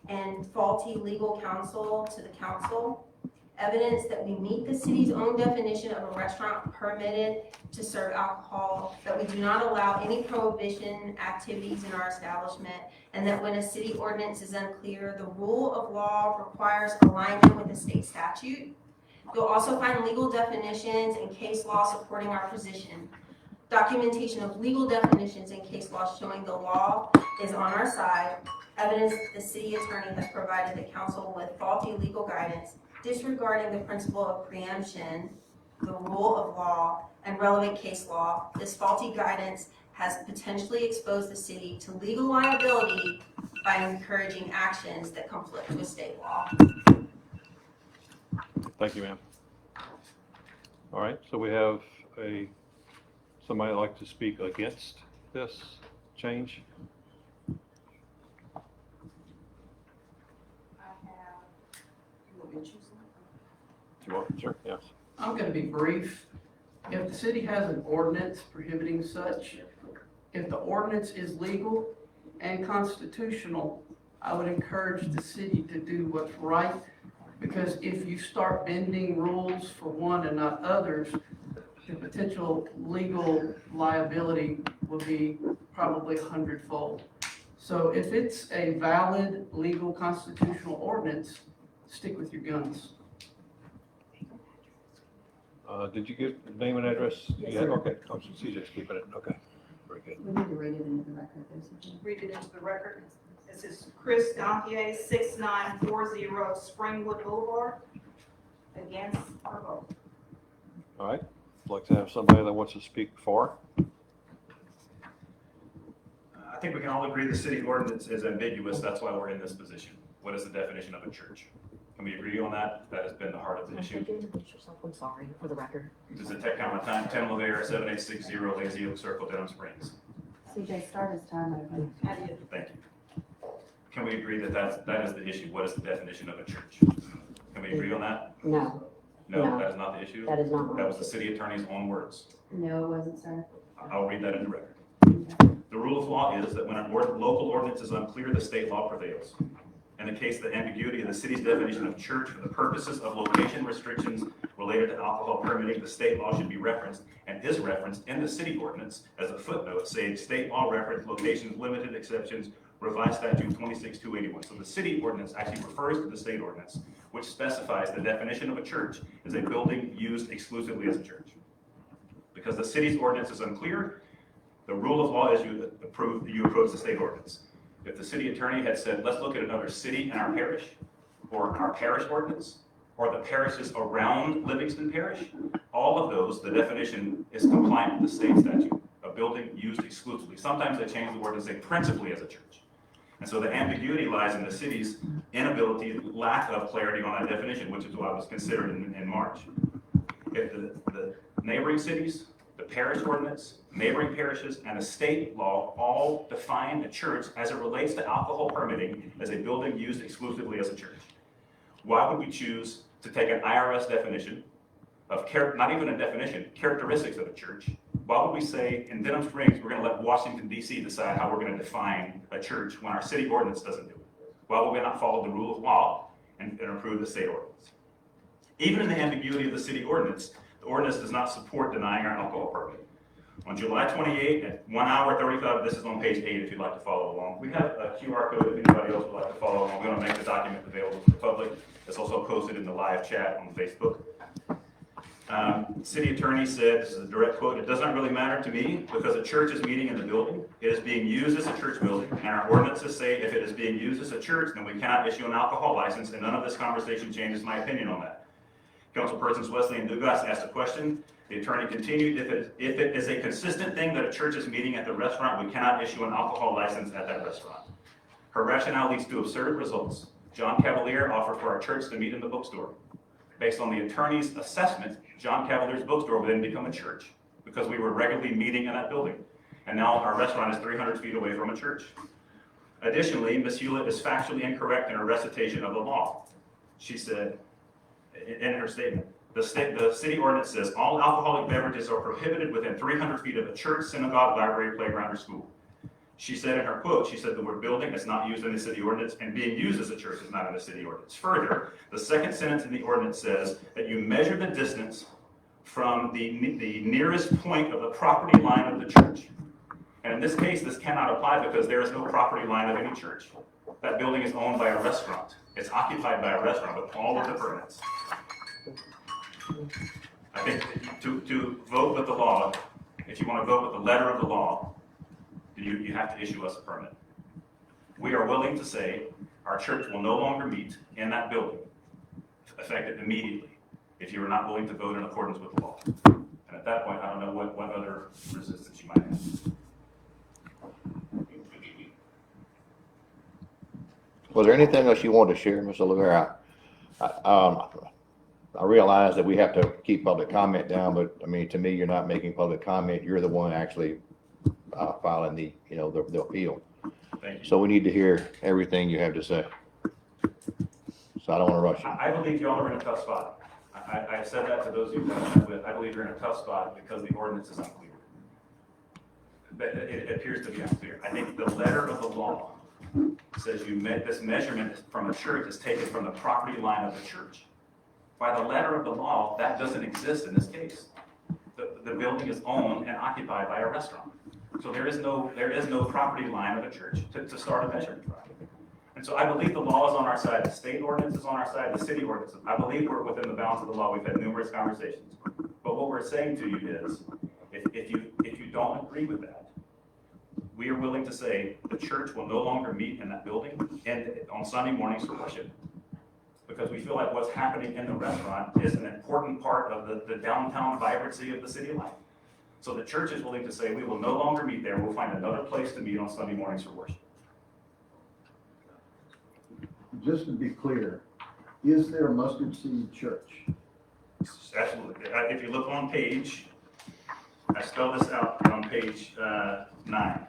and faulty legal counsel to the council. Evidence that we meet the city's own definition of a restaurant permitted to serve alcohol, that we do not allow any prohibition activities in our establishment, and that when a city ordinance is unclear, the rule of law requires alignment with the state statute. You'll also find legal definitions and case law supporting our position. Documentation of legal definitions and case law showing the law is on our side. Evidence that the city attorney has provided the council with faulty legal guidance, disregarding the principle of preemption, the rule of law, and relevant case law. This faulty guidance has potentially exposed the city to legal liability by encouraging actions that conflict with state law. Thank you, ma'am. All right, so we have somebody like to speak against this change? You want, sure, yes. I'm gonna be brief. If the city has an ordinance prohibiting such, if the ordinance is legal and constitutional, I would encourage the city to do what's right. Because if you start bending rules for one and not others, the potential legal liability will be probably 100-fold. So if it's a valid, legal, constitutional ordinance, stick with your guns. Did you get name and address? Yes, Yeah, sir. okay. Oh, CJ's keeping it. Okay, very good. We need to read it into the record, basically. Read it into the record. This is Chris Dampier, 6940 Springwood Boulevard. Against or vote? All right, I'd like to have somebody that wants to speak for. I think we can all agree the city ordinance is ambiguous. That's why we're in this position. What is the definition of a church? Can we agree on that? That has been the heart of the issue. I'm sorry, for the record. Does it take count my time? 10 Lavere, 7860 Lazy Oak Circle, Denham Springs. CJ, start his time over. Thank you. Can we agree that that is the issue? What is the definition of a church? Can we agree on that? No. No, No. that is not the issue? That is not. That was the city attorney's own words. No, it wasn't, sir. I'll read that in the record. The rule of law is that when a local ordinance is unclear, the state law prevails. In the case of the ambiguity of the city's definition of church for the purposes of location restrictions related to alcohol permitting, the state law should be referenced and is referenced in the city ordinance as a footnote saying state law reference locations, limited exceptions, revised statute 26281. So the city ordinance actually refers to the state ordinance, which specifies the definition of a church as a building used exclusively as a church. Because the city's ordinance is unclear, the rule of law is you approach the state ordinance. If the city attorney had said, let's look at another city in our parish, or our parish ordinance, or the parishes around Livingston Parish, all of those, the definition is compliant with the state statute, a building used exclusively. Sometimes they change the word and say principally as a church. And so the ambiguity lies in the city's inability, lack of clarity on that definition, which is what was considered in March. If the neighboring cities, the parish ordinance, neighboring parishes, and the state law all define a church as it relates to alcohol permitting as a building used exclusively as a church. Why would we choose to take an IRS definition of, not even a definition, characteristics of a church? Why would we say in Denham Springs, we're going to let Washington, D.C. decide how we're going to define a church when our city ordinance doesn't do it? Why would we not follow the rule of law and approve the state ordinance? Even in the ambiguity of the city ordinance, the ordinance does not support denying our alcohol permit. On July 28 at 1 hour 35, this is on page 8 if you'd like to follow along. We have a QR code if anybody else would like to follow along. We're going to make the document available to the public. It's also posted in the live chat on Facebook. City attorney said, this is a direct quote, "It does not really matter to me because a church is meeting in the building. It is being used as a church building, and our ordinances say if it is being used as a church, then we cannot issue an alcohol license, and none of this conversation changes my opinion on that." Councilpersons Wesley and Dugas asked a question. The attorney continued, if it is a consistent thing that a church is meeting at the restaurant, we cannot issue an alcohol license at that restaurant. Her rationale leads to absurd results. John Cavalier offered for our church to meet in the bookstore. Based on the attorney's assessment, John Cavalier's bookstore would then become a church because we were regularly meeting in that building. And now our restaurant is 300 feet away from a church. Additionally, Ms. Hewlett is factually incorrect in her recitation of the law. She said, in her statement, the city ordinance says all alcoholic beverages are prohibited within 300 feet of a church, synagogue, library, playground, or school. She said in her quote, she said the word building is not used in the city ordinance and being used as a church is not in the city ordinance. Further, the second sentence in the ordinance says that you measure the distance from the nearest point of the property line of the church. And in this case, this cannot apply because there is no property line of any church. That building is owned by a restaurant. It's occupied by a restaurant with all of the permits. I think to vote with the law, if you want to vote with the letter of the law, you have to issue us a permit. We are willing to say our church will no longer meet in that building, effective immediately, if you are not willing to vote in accordance with the law. And at that point, I don't know what other resistance you might have. Was there anything else you wanted to share, Mr. Levere? I realize that we have to keep public comment down, but I mean, to me, you're not making public comment. You're the one actually filing the appeal. Thank you. So we need to hear everything you have to say. So I don't want to rush you. I believe y'all are in a tough spot. I said that to those of you that I met with. I believe you're in a tough spot because the ordinance is unclear. But it appears to be unclear. I think the letter of the law says this measurement from a church is taken from the property line of the church. By the letter of the law, that doesn't exist in this case. The building is owned and occupied by a restaurant. So there is no property line of a church to start a measurement from. And so I believe the law is on our side. The state ordinance is on our side. The city ordinance. I believe we're within the bounds of the law. We've had numerous conversations. But what we're saying to you is, if you don't agree with that, we are willing to say the church will no longer meet in that building and on Sunday mornings for worship. Because we feel like what's happening in the restaurant is an important part of the downtown vibrancy of the city life. So the church is willing to say we will no longer meet there. We'll find another place to meet on Sunday mornings for worship. Just to be clear, is there a mustard seed church? Absolutely. If you look on page, I spelled this out on page 9.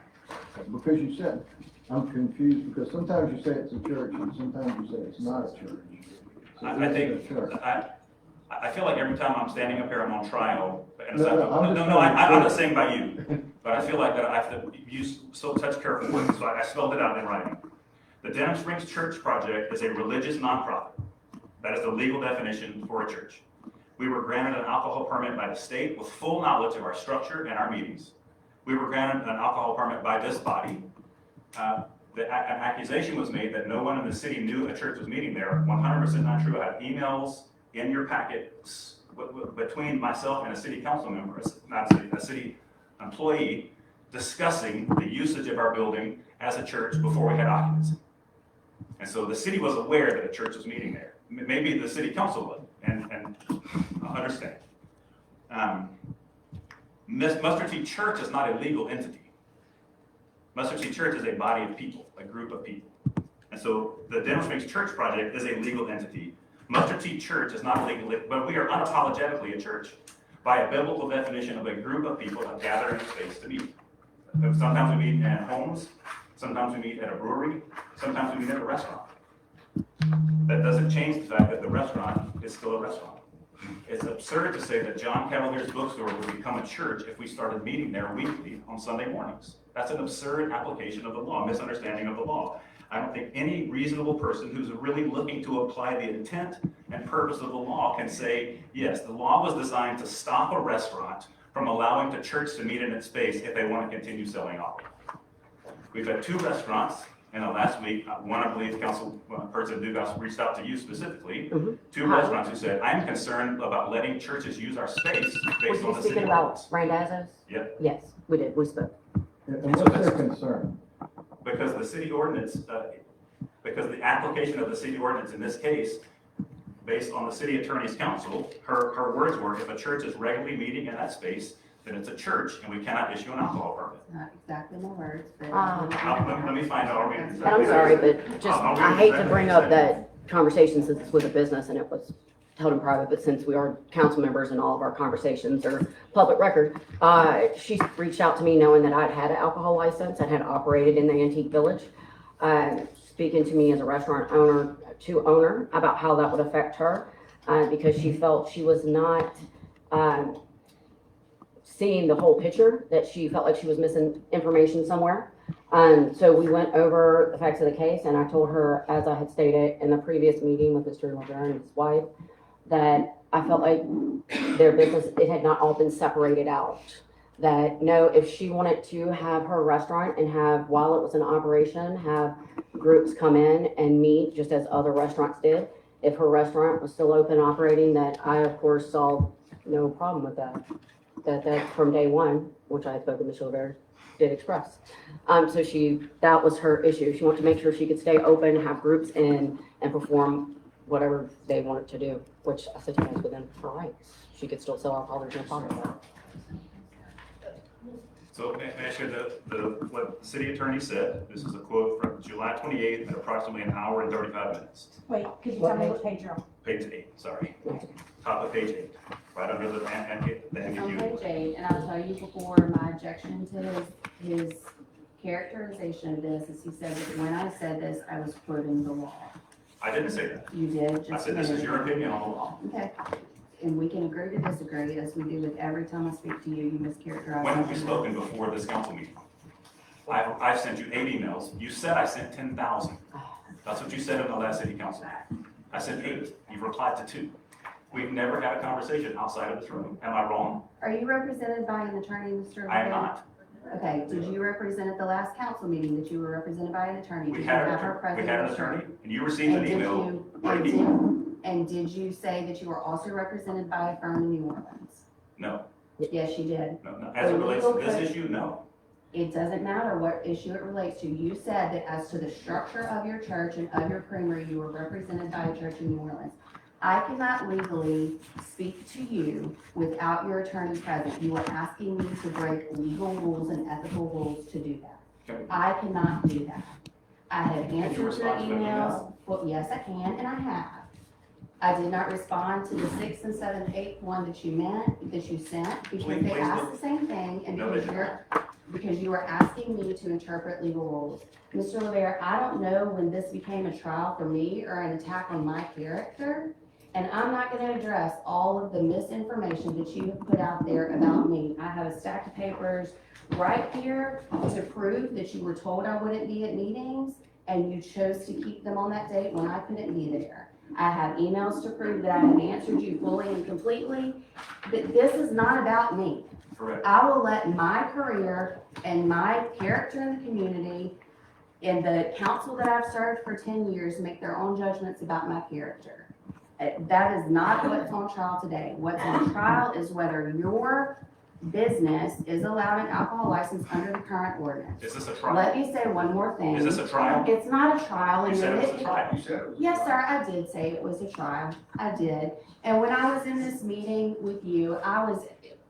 Because you said, I'm confused, because sometimes you say it's a church and sometimes you say it's not a church. So I is it think, a church? I feel like every time I'm standing up here, I'm on trial. And I'm not saying by you, but I feel like that I have to use such careful words, so I spelled it out in writing. The Denham Springs Church Project is a religious nonprofit. That is the legal definition for a church. We were granted an alcohol permit by the state with full knowledge of our structure and our meetings. We were granted an alcohol permit by this body. An accusation was made that no one in the city knew a church was meeting there. 100% not true. I have emails in your packets between myself and a city council member, a city employee, discussing the usage of our building as a church before we had occupancy. And so the city was aware that a church was meeting there. Maybe the city council would, and understand. Mustard Seed Church is not a legal entity. Mustard Seed Church is a body of people, a group of people. And so the Denham Springs Church Project is a legal entity. Mustard Seed Church is not legal, but we are unapologetically a church by a biblical definition of a group of people that gather in a space to meet. Sometimes we meet at homes, sometimes we meet at a brewery, sometimes we meet at a restaurant. That doesn't change the fact that the restaurant is still a restaurant. It's absurd to say that John Cavalier's bookstore would become a church if we started meeting there weekly on Sunday mornings. That's an absurd application of the law, misunderstanding of the law. I don't think any reasonable person who's really looking to apply the intent and purpose of the law can say, yes, the law was designed to stop a restaurant from allowing the church to meet in its space if they want to continue selling alcohol. We've had 2 restaurants in the last week. One, I believe, Councilperson Dugas reached out to you specifically. 2 restaurants who said, I'm concerned about letting churches use our space based on the city speaking about Randazzo's? Yep. Yes, we did, we spoke. And what's their concern? Because the city ordinance, because the application of the city ordinance in this case, based on the city attorney's counsel, her words were, if a church is regularly meeting in that space, then it's a church and we cannot issue an alcohol permit. Not exactly my words, but. Let me find out. I'll read it. And I'm sorry, but just, I'll read I hate to exactly bring what up you said. that conversation since it's with a business and it was held in private, but since we are council members and all of our conversations are public record, she reached out to me knowing that I'd had an alcohol license, I had operated in the Antique Village, speaking to me as a restaurant owner about how that would affect her, because she felt she was not, seeing the whole picture, that she felt like she was missing information somewhere. So we went over the facts of the case, and I told her, as I had stated in the previous meeting with Mr. LeGrand and his wife, that I felt like their business, it had not all been separated out. That no, if she wanted to have her restaurant and have, while it was in operation, have groups come in and meet just as other restaurants did, if her restaurant was still open operating, that I of course saw no problem with that. That from day one, which I had spoken to Michelle Rivera, did express. So that was her issue. She wanted to make sure she could stay open, have groups in, and perform whatever they wanted to do, which I said to you guys within her rights. She could still sell alcohol, there's no problem with that. So may I share what the city attorney said? This is a quote from July 28th at approximately an hour and 35 minutes. Wait, could you tell me what page you're on? Page 8, sorry. Top of page 8, right under the It's on ambiguity. page 8, and I'll tell you before, my objection to his characterization of this is he said that when I said this, I was quoting the law. I didn't say that. You did, just. I said this is your opinion on the law. Okay, and we can agree to disagree, as we do with every time I speak to you, you mischaracterize. When have we something. spoken before this council meeting? I've sent you 8 emails. You said I sent 10,000. That's what you said in the last city council. I sent 8. You've replied to 2. We've never had a conversation outside of this room. Am I wrong? Are you represented by an attorney, Mr. I am Levin? not. Okay, did you represent at the last council meeting that you were represented by an attorney? We Did you had have her an present? attorney, and you received an And did email. you- What and did you- And did you say that you were also represented by a firm in New Orleans? No, Yes, you did. no. As it relates to this issue, no. It doesn't matter what issue it relates to. You said that as to the structure of your church and of your creamery, you were represented by a church in New Orleans. I cannot legally speak to you without your attorney present. You are asking me to break legal rules and ethical rules to do that. Okay. I cannot do that. I have Can you answered your respond to the emails. email? Well, yes, I can, and I have. I did not respond to the 6th and 7th, 8th one that you sent, because Please they asked look. the same thing, and No, they because you are asking me to interpret legal rules. Mr. Lavere, I don't know when this became a trial for me or an attack on my character, and I'm not gonna address all of the misinformation that you have put out there about me. I have a stack of papers right here to prove that you were told I wouldn't be at meetings, and you chose to keep them on that date when I couldn't be there. I have emails to prove that I have answered you fully and completely, but this is not about me. Correct. I will let my career and my character in the community and the council that I've served for 10 years make their own judgments about my character. That is not what's on trial today. What's on trial is whether your business is allowed an alcohol license under the current ordinance. Is this a trial? Let me say one more thing. Is this a trial? It's not a trial. You and said it it- was a trial. You said it was. Yes, sir, I did say it was a trial. I did. And when I was in this meeting with you, I was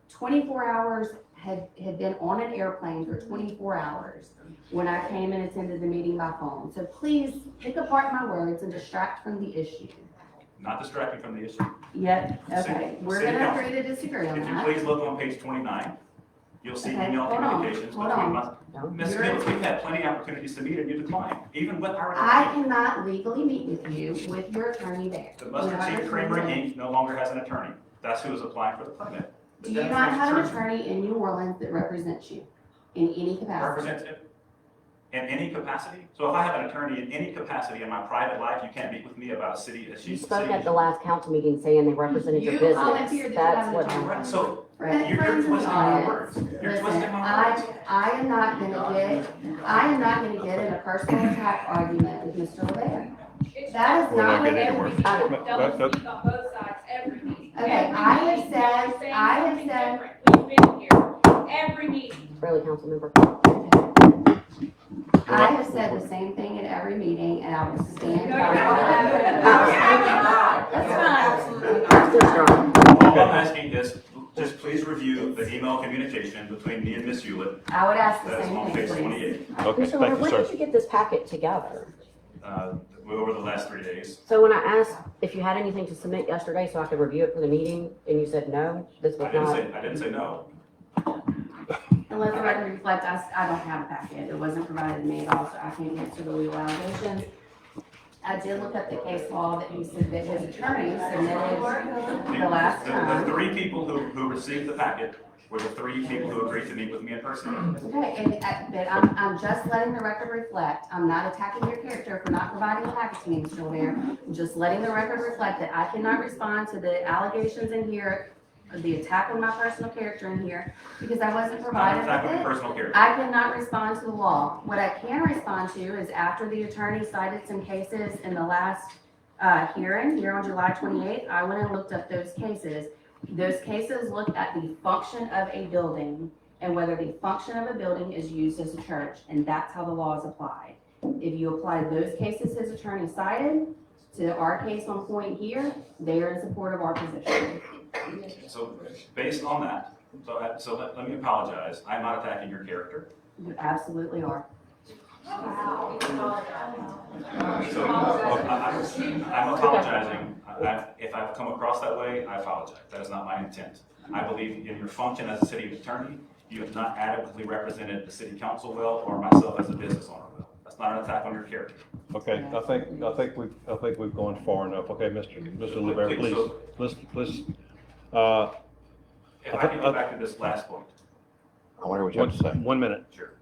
24 hours, had been on an airplane for 24 hours when I came and attended the meeting by phone. So please pick apart my words and distract from the issue. Not distracting from the issue. Yep, okay. City- We're City gonna Council. agree to disagree on If you that. please look on page 29, you'll see Okay, email hold on, communications hold between on. us. Ms. Phillips, we've had plenty of opportunities to meet and you declined, even with our I attorney. cannot legally meet with you with your attorney there. The Mustard Seed Creamery Inc. no longer has an attorney. That's who is applying for the permit. Do you not have an attorney in New Orleans that represents you in any capacity? Represents it in any capacity? So if I have an attorney in any capacity in my private life, you can't meet with me about a city, a You city. spoke at the last council meeting saying they represented your You business. volunteered to That's have what an attorney. happened. So Friends you're in the twisting my audience. words. You're Listen, twisting my words. I am not gonna get in a personal attack argument with Mr. Lavere. That is We're not not what getting it anywhere. is. That- speak on both sides every meeting. Okay, Every I have meeting, said- you're saying I have something said- different. We've been here every meeting. Really, council member? I have said the same thing at every meeting, and I will stand No, by you it. haven't. That's fine. Still strong. All I'm asking is, just please review the email communication between me and Ms. Hewlett. I would ask the That's same on thing, page please. 28, Okay, Mr. thank Leonard, you, when sir. did you get this packet together? over the last 3 days. So when I asked if you had anything to submit yesterday so I could review it for the meeting, and you said no, this was not. I didn't say no. And let the record reflect, I don't have a packet, it wasn't provided to me at all, so I can't answer the legal allegations. I did look up the case law that he said that his attorney submitted the last The time. three people who received the packet were the three people who agreed to meet with me in person. Okay, and, but I'm just letting the record reflect, I'm not attacking your character for not providing a packet to me, Mr. O'Leary. I'm just letting the record reflect that I cannot respond to the allegations in here, the attack on my personal character in here, because I wasn't provided Not with an attack on it. your personal character. I cannot respond to the law. What I can respond to is after the attorney cited some cases in the last hearing, here on July 28th, I went and looked up those cases. Those cases look at the function of a building and whether the function of a building is used as a church, and that's how the law is applied. If you apply those cases his attorney cited to our case on point here, they are in support of our position. So based on that, let me apologize. I'm not attacking your character. You absolutely are. So I'm apologizing. If I've come across that way, I apologize. That is not my intent. I believe in your function as a city attorney, you have not adequately represented the city council well or myself as a business owner well. That's not an attack on your character. Okay, I think we've gone far enough. Okay, Mr. LeBaron, please, please. If I can go back to this last point. I wonder what you have to say. 1 minute. Sure.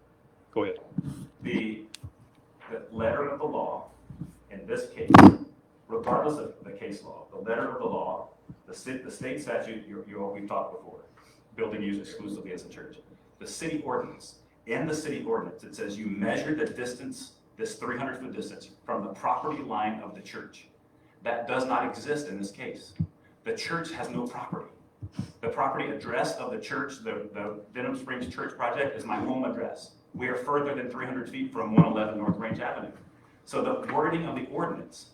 Go ahead. The letter of the law, in this case, regardless of the case law, the letter of the law, the state statute, we've talked before, building used exclusively as a church. The city ordinance, in the city ordinance, it says you measure the distance, this 300-foot distance, from the property line of the church. That does not exist in this case. The church has no property. The property address of the church, the Denham Springs Church Project, is my home address. We are further than 300 feet from 111 North Range Avenue. So the wording of the ordinance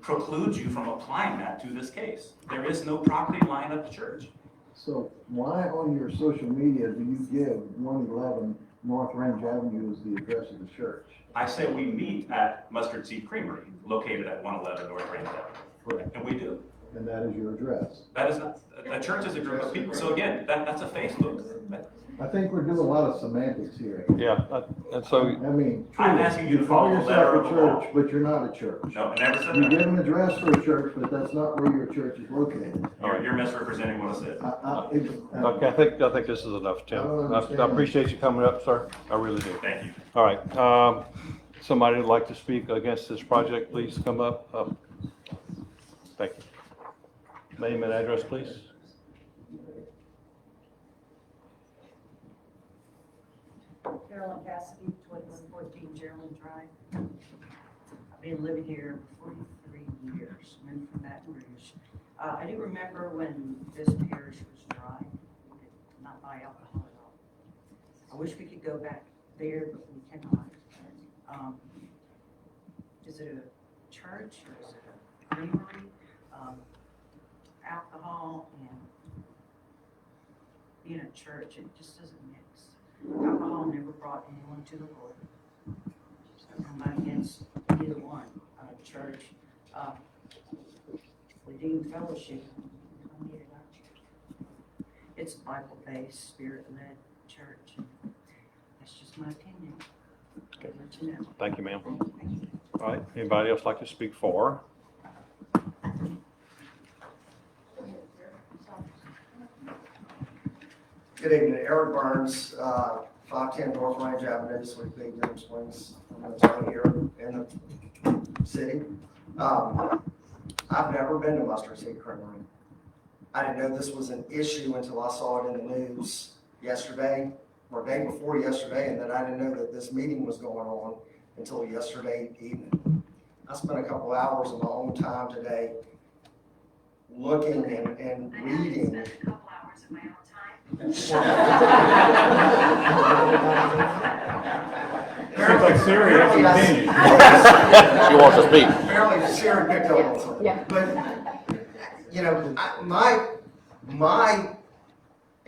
precludes you from applying that to this case. There is no property line of the church. So why on your social media do you give 111 North Range Avenue as the address of the church? I say we meet at Mustard Seed Creamery, located at 111 North Range Avenue. Correct. And we do. And that is your address. That is not, a church is a group of people. So again, that's a Facebook. I think we're doing a lot of semantics here. Yeah, and so. I mean, I'm asking you to call follow the letter yourself of a the law. church, but you're not a church. No, I never said You that. give an address for a church, but that's not where your church is located. You're misrepresenting what I said. Okay, I think this is enough, Tim. I appreciate you coming up, sir. I really do. Thank you. All right, somebody would like to speak against this project, please come up. Thank you. Name and address, please. Carolyn Cassidy, 2114 Gerald Drive. I've been living here 43 years, I'm in from Baton Rouge. I do remember when this parish was dry, we did not buy alcohol at all. I wish we could go back there, but we cannot. Is it a church or is it a creamery? Alcohol and being a church, it just doesn't mix. Alcohol never brought anyone to the Lord. So I'm not against either one. Church, redeemed fellowship, we don't need it out here. It's Bible-based, spirit-led church. That's just my opinion. Okay. Let you know. Thank you, ma'am. All right, anybody else like to speak for? Good evening, Eric Burns, 510 North Range Avenue, Sweet Pea, Denham Springs. I'm right here in the city. I've never been to Mustard Seed Creamery. I didn't know this was an issue until I saw it in the news yesterday, or day before yesterday, and then I didn't know that this meeting was going on until yesterday evening. I spent a couple hours of my own time today looking and reading. Seems like Siri has some opinion. She wants to speak. Apparently Siri picked up on something. Yeah. But, you know, my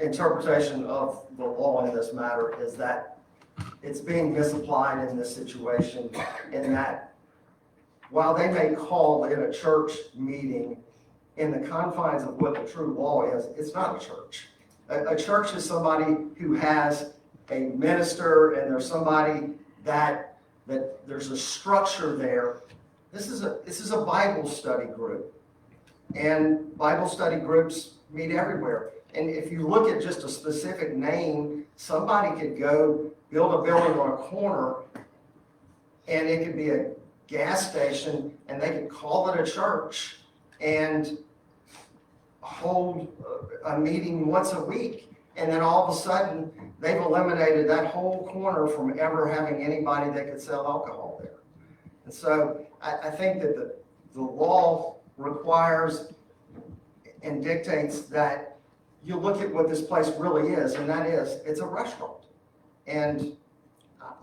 interpretation of the law in this matter is that it's being misapplied in this situation, in that while they may call it a church meeting, in the confines of what the true law is, it's not a church. A church is somebody who has a minister, and there's somebody that there's a structure there. This is a Bible study group, and Bible study groups meet everywhere. And if you look at just a specific name, somebody could go build a building on a corner, and it could be a gas station, and they could call it a church and hold a meeting once a week. And then all of a sudden, they've eliminated that whole corner from ever having anybody that could sell alcohol there. And so I think that the law requires and dictates that you look at what this place really is, and that is, it's a restaurant. And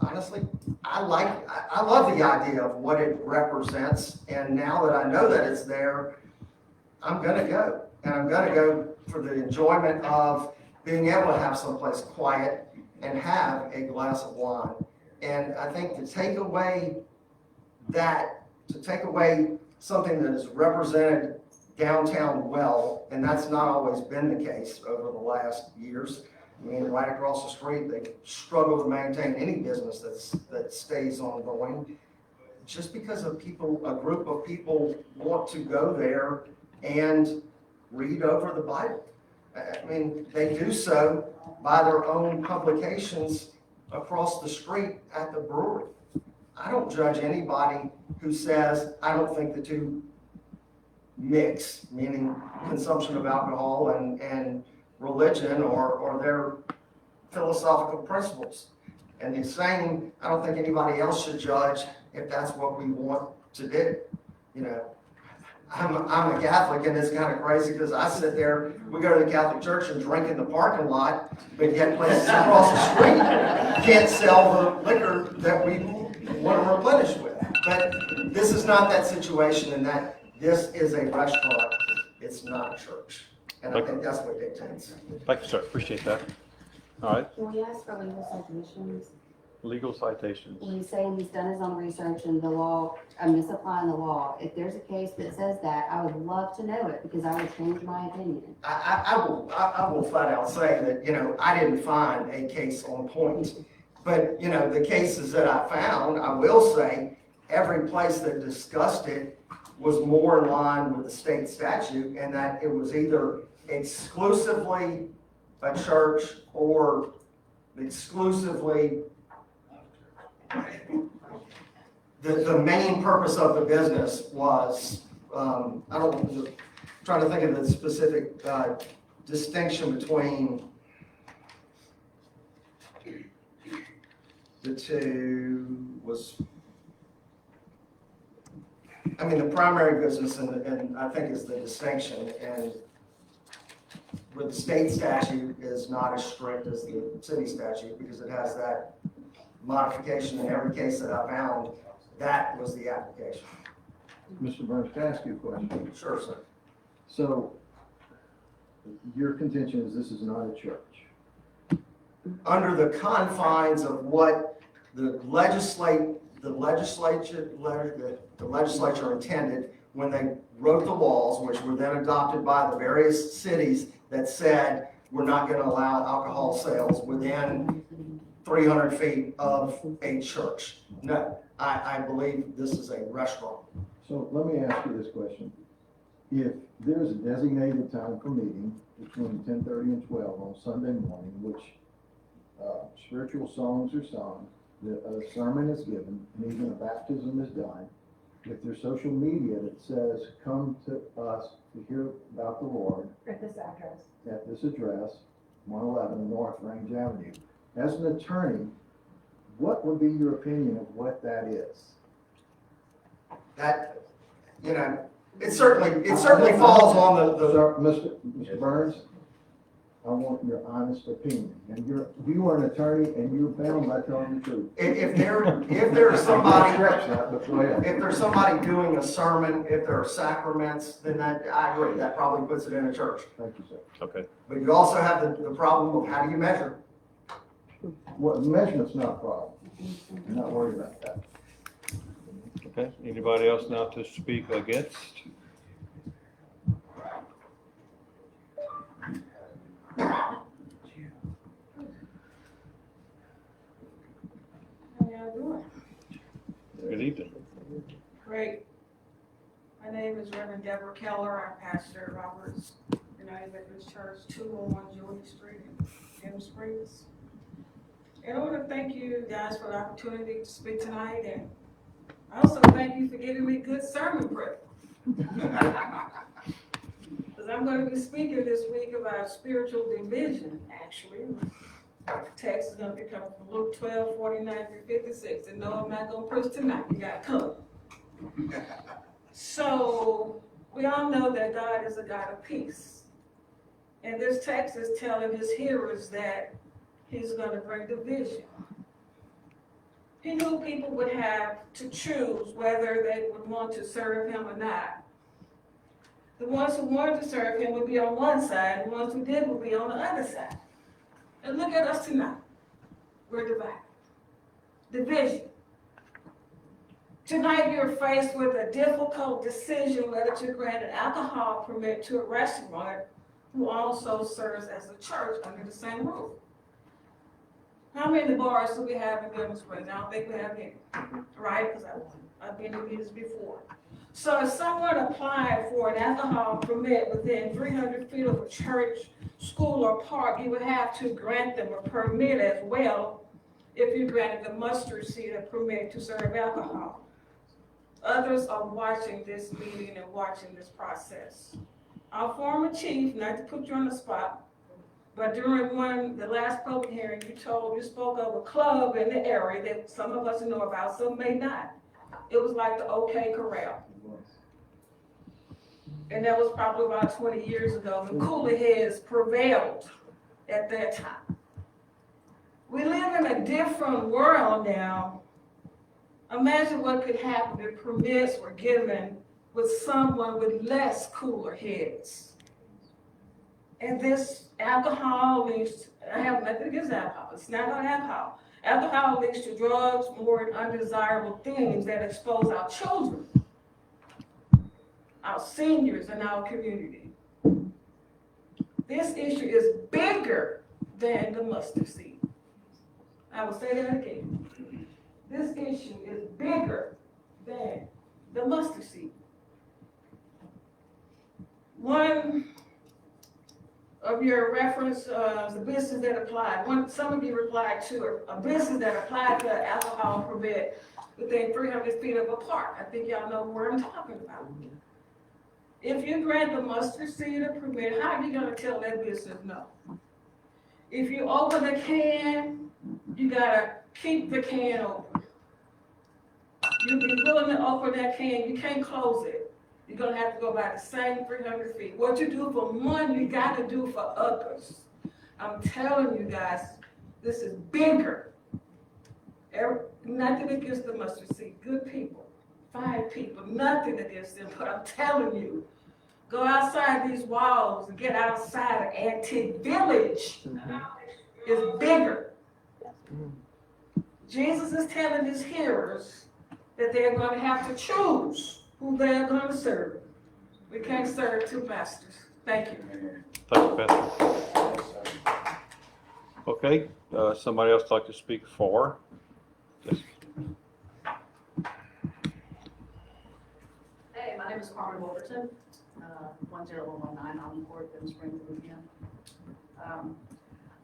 honestly, I love the idea of what it represents, and now that I know that it's there, I'm gonna go. And I'm gonna go for the enjoyment of being able to have someplace quiet and have a glass of wine. And I think to take away something that is represented downtown well, and that's not always been the case over the last years. I mean, right across the street, they struggle to maintain any business that stays ongoing. Just because a group of people want to go there and read over the Bible. I mean, they do so by their own publications across the street at the brewery. I don't judge anybody who says, I don't think the two mix, meaning consumption of alcohol and religion or their philosophical principles. And the same, I don't think anybody else should judge if that's what we want to do. You know, I'm a Catholic, and it's kind of crazy because I sit there, we go to the Catholic church and drink in the parking lot, but yet places across the street can't sell the liquor that we want to replenish with. But this is not that situation, in that this is a restaurant, it's not a church. And I think that's what dictates. Thank you, sir. Appreciate that. All right, Can we ask for legal citations? legal citations. He's saying he's done his own research and the law, I'm misapplying the law. If there's a case that says that, I would love to know it, because I would change my opinion. I will flat out say that, you know, I didn't find a case on point. But, you know, the cases that I found, I will say, every place that discussed it was more in line with the state statute, and that it was either exclusively a church or exclusively the main purpose of the business was, trying to think of the specific distinction between the two was, I mean, the primary business and I think is the distinction, and where the state statute is not as strict as the city statute, because it has that modification in every case that I found. That was the application. Mr. Burns, can I ask you a question? Sure, sir. So, your contention is this is not a church? Under the confines of what the legislature intended when they wrote the laws, which were then adopted by the various cities that said we're not going to allow alcohol sales within 300 feet of a church. No, I believe this is a restaurant. So let me ask you this question. If there's a designated time for meeting between 10:30 and 12 on Sunday morning, which spiritual songs are sung, a sermon is given, and even a baptism is done, if there's social media that says, come to us to hear about the Lord At this address. at this address, 111 North Range Avenue, as an attorney, what would be your opinion of what that is? That, you know, it certainly falls on the Sir, Mr. Burns, I want your honest opinion. And you are an attorney and you're bound by telling the truth. If there's somebody, Stretch that, but go ahead. if there's somebody doing a sermon, if there are sacraments, then I agree, that probably puts it in a church. Thank you, sir. Okay. But you also have the problem of how do you measure? Well, measurement's not a problem. I'm not worried about that. Okay, anybody else now to speak against? How y'all doing? Good evening. Great. My name is Reverend Deborah Keller. I pastor Robert's United Methodist Church, 201 Julie Street in Denham Springs. And I want to thank you guys for the opportunity to speak tonight, and I also thank you for giving me good sermon prep. Because I'm going to be speaking this week about spiritual division, actually. The text is going to be coming from Luke 12, 49 through 56. And no, I'm not going to preach tonight. You got to come. So, we all know that God is a God of peace. And this text is telling his hearers that he's going to bring division. He knew people would have to choose whether they would want to serve him or not. The ones who wanted to serve him would be on one side, the ones who did would be on the other side. And look at us tonight. We're divided. Division. Tonight you're faced with a difficult decision whether to grant an alcohol permit to a restaurant who also serves as a church under the same roof. How many bars do we have in Denham Springs? I don't think we have any, right? Because I've been to these before. So if someone applied for an alcohol permit within 300 feet of a church, school, or park, you would have to grant them a permit as well if you granted the mustard seed a permit to serve alcohol. Others are watching this meeting and watching this process. Our former chief, not to put you on the spot, but during the last public hearing, you spoke of a club in the area that some of us know about, some may not. It was like the OK Corral. And that was probably about 20 years ago. The cooler heads prevailed at that time. We live in a different world now. Imagine what could happen if permits were given with someone with less cooler heads. And this alcohol leads, I have nothing against alcohol, it's not about alcohol. Alcohol leads to drugs, more and undesirable things that expose our children, our seniors, and our community. This issue is bigger than the mustard seed. I will say that again. This issue is bigger than the mustard seed. One of your reference, the business that applied, some of you replied to a business that applied to alcohol permit within 300 feet of a park. I think y'all know where I'm talking about. If you grant the mustard seed a permit, how are you gonna tell that business no? If you open the can, you gotta keep the can open. You'd be willing to open that can, you can't close it. You're gonna have to go by the same 300 feet. What you do for one, you gotta do for others. I'm telling you guys, this is bigger. Nothing against the mustard seed, good people, fine people, nothing against them, but I'm telling you, go outside these walls and get outside of Antique Village. It's bigger. Jesus is telling his hearers that they're going to have to choose who they're going to serve. We can't serve two masters. Thank you. Thank you, Pastor. Okay, somebody else like to speak for? Yes. Hey, my name is Carmen Wolverton, 10119 Alton Court, Denham Springs, Louisiana.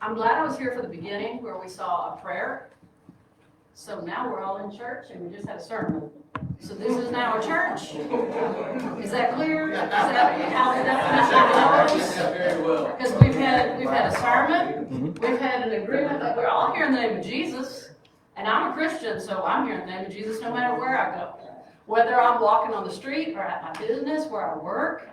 I'm glad I was here for the beginning where we saw a prayer. So now we're all in church and we just had a sermon. So this is now a church? Is that clear? Is that how the definition goes? Very well. Because we've had a sermon, we've had an agreement that we're all here in the name of Jesus. And I'm a Christian, so I'm here in the name of Jesus no matter where I go. Whether I'm walking on the street or at my business, where I work.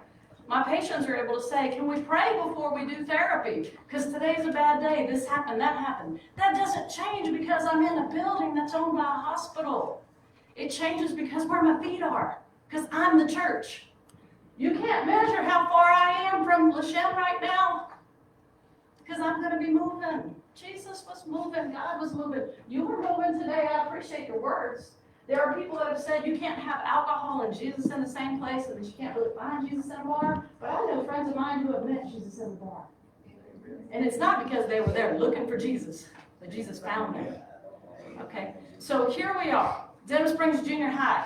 My patients are able to say, can we pray before we do therapy? Because today's a bad day, this happened, that happened. That doesn't change because I'm in a building that's owned by a hospital. It changes because where my feet are, because I'm the church. You can't measure how far I am from LaShem right now, because I'm going to be moving. Jesus was moving, God was moving. You were moving today, I appreciate your words. There are people that have said you can't have alcohol and Jesus in the same place and that you can't really find Jesus in a bar. But I know friends of mine who have met Jesus in a bar. And it's not because they were there looking for Jesus, but Jesus found them. Okay, so here we are, Denham Springs Junior High.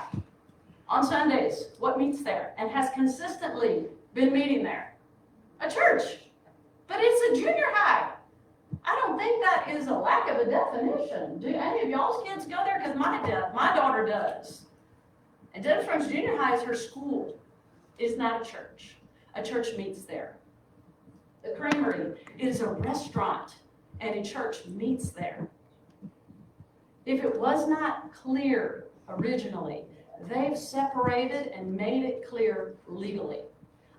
On Sundays, what meets there and has consistently been meeting there? A church, but it's a junior high. I don't think that is a lack of a definition. Do any of y'all's kids go there? Because my daughter does. And Denham Springs Junior High is her school. It's not a church. A church meets there. The Creamery is a restaurant, and a church meets there. If it was not clear originally, they've separated and made it clear legally.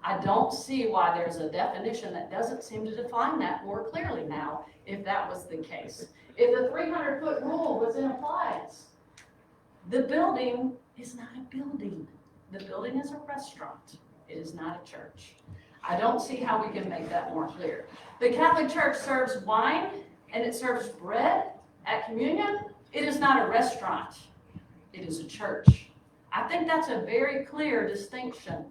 I don't see why there's a definition that doesn't seem to define that more clearly now, if that was the case. If the 300-foot rule was in appliance, the building is not a building. The building is a restaurant. It is not a church. I don't see how we can make that more clear. The Catholic Church serves wine and it serves bread at communion. It is not a restaurant. It is a church. I think that's a very clear distinction.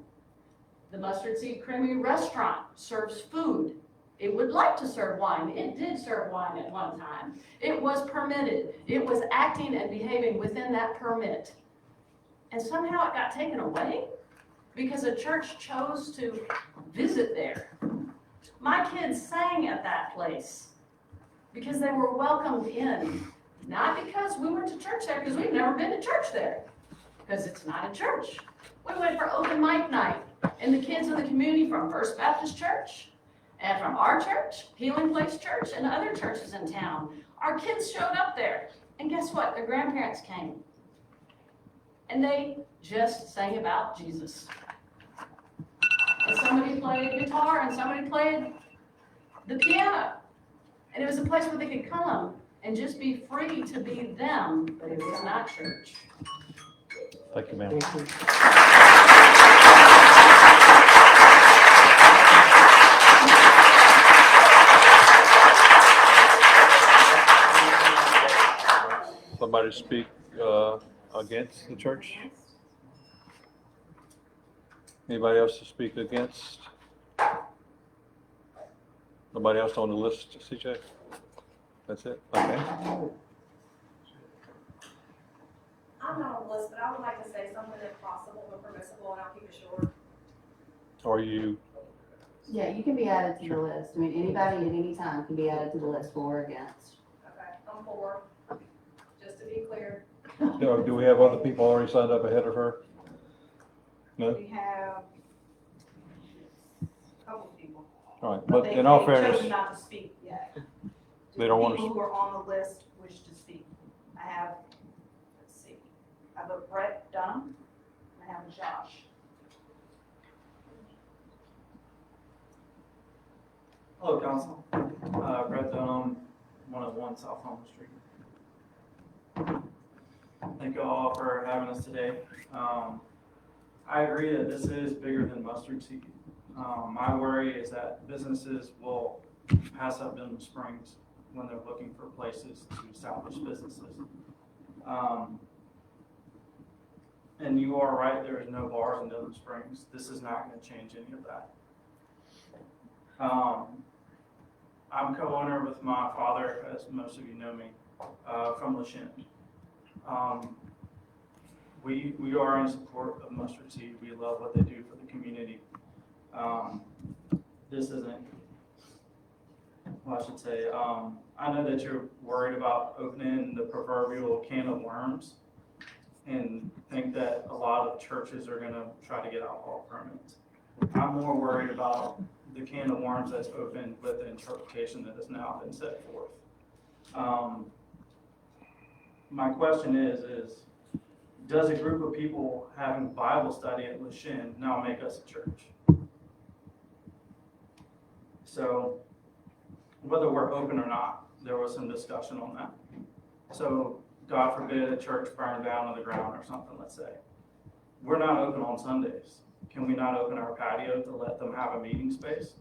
The Mustard Seed Creamery restaurant serves food. It would like to serve wine. It did serve wine at one time. It was permitted. It was acting and behaving within that permit. And somehow it got taken away because a church chose to visit there. My kids sang at that place because they were welcomed in. Not because we went to church there, because we've never been to church there. Because it's not a church. We went for open mic night, and the kids in the community from First Baptist Church, and from our church, Healing Place Church, and other churches in town, our kids showed up there. And guess what? Their grandparents came. And they just sang about Jesus. And somebody played guitar, and somebody played the piano. And it was a place where they could come and just be free to be them, but it was not church. Thank you, ma'am. Somebody speak against the church? Anybody else to speak against? Nobody else on the list, CJ? That's it? Okay. I'm not on the list, but I would like to say something if possible or permissible, and I'll keep it short. Are you? Yeah, you can be added to the list. I mean, anybody at any time can be added to the list for or against. Okay, I'm for, just to be clear. Do we have other people already signed up ahead of her? No? We have a couple of people. All right, but in all fairness, They've chosen not to speak yet. they don't want to. People who are on the list wish to speak. I have, let's see, I have a Brett Denham, and I have a Josh. Hello, Council. Brett Denham, 101 South Home Street. Thank you all for having us today. I agree that this is bigger than mustard seed. My worry is that businesses will pass up Denham Springs when they're looking for places to establish businesses. And you are right, there is no bars in Denham Springs. This is not going to change any of that. I'm co-owner with my father, as most of you know me, from LaShem. We are in support of Mustard Seed. We love what they do for the community. This isn't, well, I should say, I know that you're worried about opening the proverbial can of worms and think that a lot of churches are going to try to get alcohol permits. I'm more worried about the can of worms that's opened with the interpretation that has now been set forth. My question is, does a group of people having Bible study at LaShem now make us a church? So whether we're open or not, there was some discussion on that. So God forbid a church burned down to the ground or something, let's say. We're not open on Sundays. Can we not open our patio to let them have a meeting space?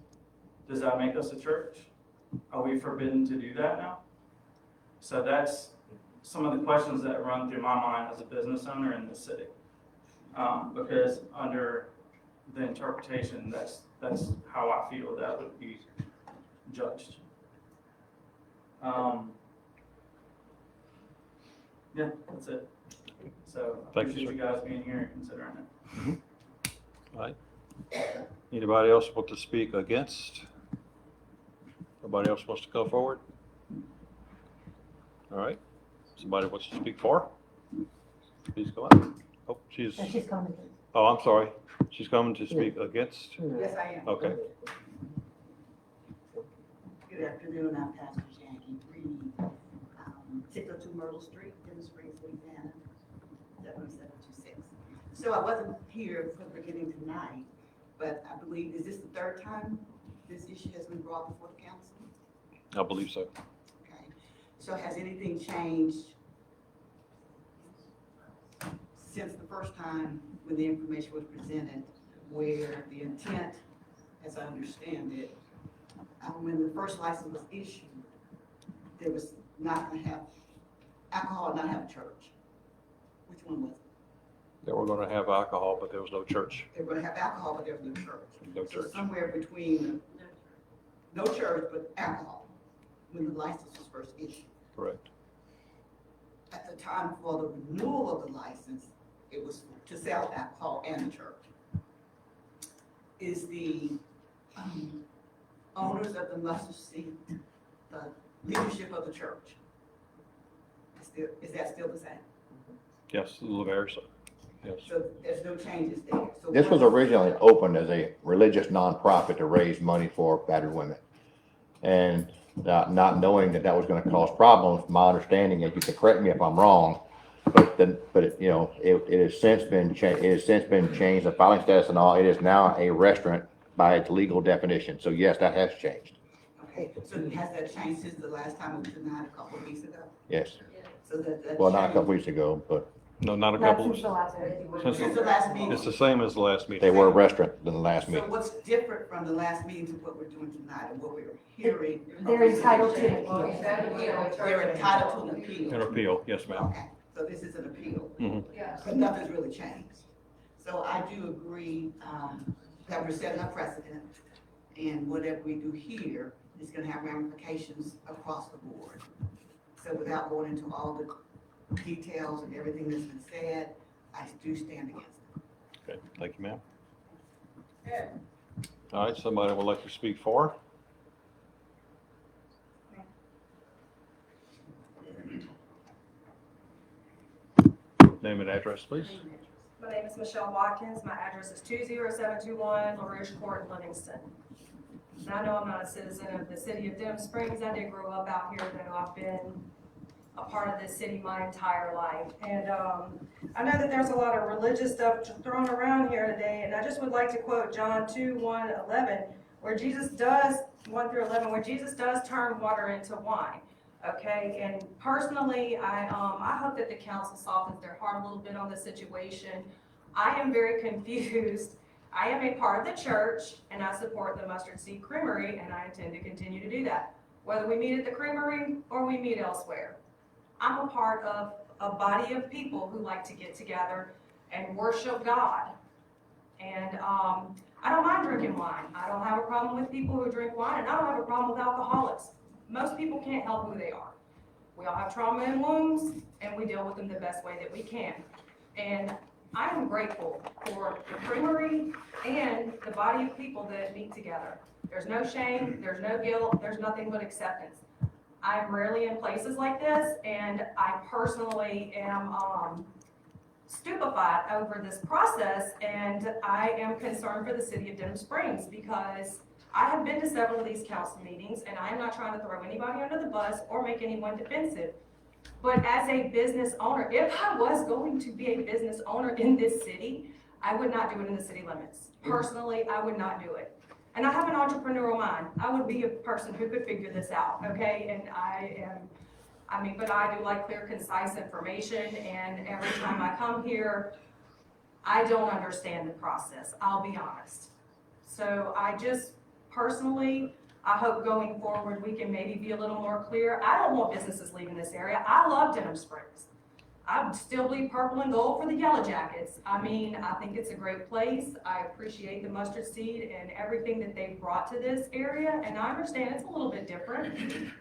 Does that make us a church? Are we forbidden to do that now? So that's some of the questions that run through my mind as a business owner in the city. Because under the interpretation, that's how I feel that would be judged. Yeah, that's it. So I Thank you, appreciate sir. you guys being here and considering it. All right. Anybody else want to speak against? Nobody else wants to go forward? All right. Somebody wants to speak for? Please go on. Oh, she's coming. oh, I'm sorry. She's coming to speak against? Yes, I am. Okay. Good afternoon, I'm Pastor Jackie Reed, 602 Myrtle Street, Denham Springs, Louisiana, 70726. So I wasn't here for the beginning tonight, but I believe, is this the third time this issue has been brought before the council? I believe so. Okay. So has anything changed since the first time when the information was presented, where the intent, as I understand it, when the first license was issued, there was not going to have alcohol, not have a church? Which one was it? They were going to have alcohol, but there was no church. They were going to have alcohol, but there was no church. No So church. somewhere between no church, but alcohol, when the license was first issued. Correct. At the time for the renewal of the license, it was to sell alcohol and the church. Is the owners of the mustard seed the leadership of the church? Is that still the same? Yes, LeVere, yes. So there's no changes there? So This was originally opened as a religious nonprofit to raise money for battered women. And not knowing that that was gonna cause problems, my understanding is, you can correct me if I'm wrong, but it has since been changed, the filing status and all, it is now a restaurant by its legal definition. So yes, that has changed. Okay, so has that changed since the last time it was denied a couple of weeks ago? Yes. So that Well, not a changed. couple weeks ago, but No, not a Not couple since the of, last meeting. since Since the last meeting. it's the same as the last meeting. they were a restaurant than the last So meeting. what's different from the last meeting to what we're doing tonight and what we're hearing? They're entitled to an Well, appeal. you said it, you know, church- They're entitled to an appeal. An appeal, yes, ma'am. Okay, so this is an appeal, Mhm. Yes. but nothing's really changed. So I do agree that we're setting a precedent, and whatever we do here is gonna have ramifications across the board. So without going into all the details and everything that's been said, I do stand against it. Okay, thank you, ma'am. All right, somebody would like to speak for? Name and address, please. My name is Michelle Watkins. My address is 20721 LaRouche Court, Livingston. And I know I'm not a citizen of the city of Denham Springs. I did grow up out here, though I've been a part of this city my entire life. And I know that there's a lot of religious stuff thrown around here today, and I just would like to quote John 2:1-11, where Jesus does, 1-11, where Jesus does turn water into wine. Okay, and personally, I hope that the council softens their heart a little bit on the situation. I am very confused. I am a part of the church, and I support the Mustard Seed Creamery, and I intend to continue to do that, whether we meet at the creamery or we meet elsewhere. I'm a part of a body of people who like to get together and worship God. And I don't mind drinking wine. I don't have a problem with people who drink wine, and I don't have a problem with alcoholics. Most people can't help who they are. We all have trauma and wounds, and we deal with them the best way that we can. And I am grateful for the creamery and the body of people that meet together. There's no shame, there's no guilt, there's nothing but acceptance. I'm rarely in places like this, and I personally am stupefied over this process, and I am concerned for the city of Denham Springs because I have been to several of these council meetings, and I am not trying to throw anybody under the bus or make anyone defensive. But as a business owner, if I was going to be a business owner in this city, I would not do it in the city limits. Personally, I would not do it. And I have an entrepreneurial mind. I would be a person who could figure this out, okay? And but I do like clear, concise information, and every time I come here, I don't understand the process, I'll be honest. So I just personally, I hope going forward, we can maybe be a little more clear. I don't want businesses leaving this area. I love Denham Springs. I still bleed purple and gold for the Yellow Jackets. I mean, I think it's a great place. I appreciate the mustard seed and everything that they've brought to this area, and I understand it's a little bit different,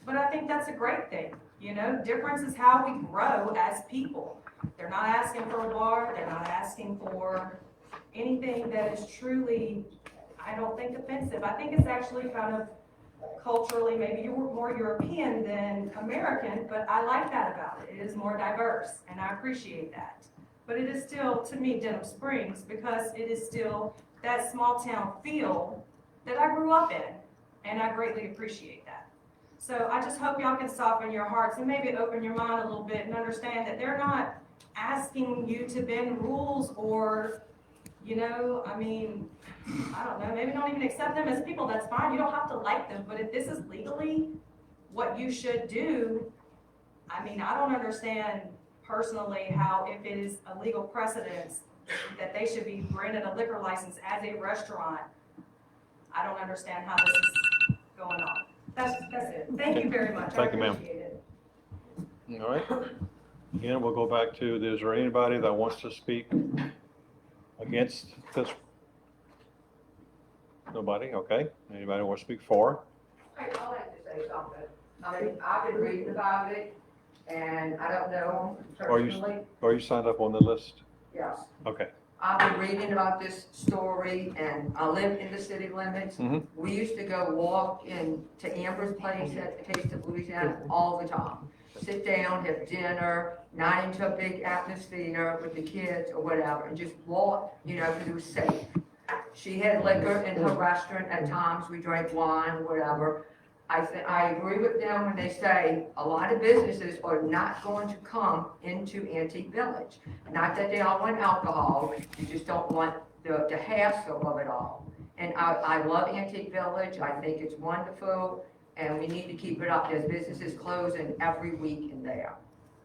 but I think that's a great thing. You know, difference is how we grow as people. They're not asking for a bar, they're not asking for anything that is truly, I don't think, offensive. I think it's actually kind of culturally, maybe you're more European than American, but I like that about it. It is more diverse, and I appreciate that. But it is still, to me, Denham Springs, because it is still that small town feel that I grew up in, and I greatly appreciate that. So I just hope y'all can soften your hearts and maybe open your mind a little bit and understand that they're not asking you to bend rules or, you know, I mean, I don't know, maybe don't even accept them as people, that's fine. You don't have to like them, but if this is legally what you should do, I mean, I don't understand personally how, if it is a legal precedence, that they should be granted a liquor license as a restaurant. I don't understand how this is going on. That's it. Thank you very much. Thank you, ma'am. Appreciate it. All right. Again, we'll go back to, is there anybody that wants to speak against this? Nobody, okay. Anybody want to speak for? Hey, I'd like to say something. I mean, I've been reading about it, and I don't know personally. Are you signed up on the list? Yes. Okay. I've been reading about this story, and I live in the city limits. Mm-hmm. We used to go walk to Amber's place at the Taste of Louisiana all the time. Sit down, have dinner, not into a big atmosphere with the kids or whatever, and just walk, you know, because it was safe. She had liquor in her restaurant at times. We drank wine, whatever. I agree with them when they say a lot of businesses are not going to come into Antique Village. Not that they all want alcohol, you just don't want the hassle of it all. And I love Antique Village, I think it's wonderful, and we need to keep it up. There's businesses closing every week in there.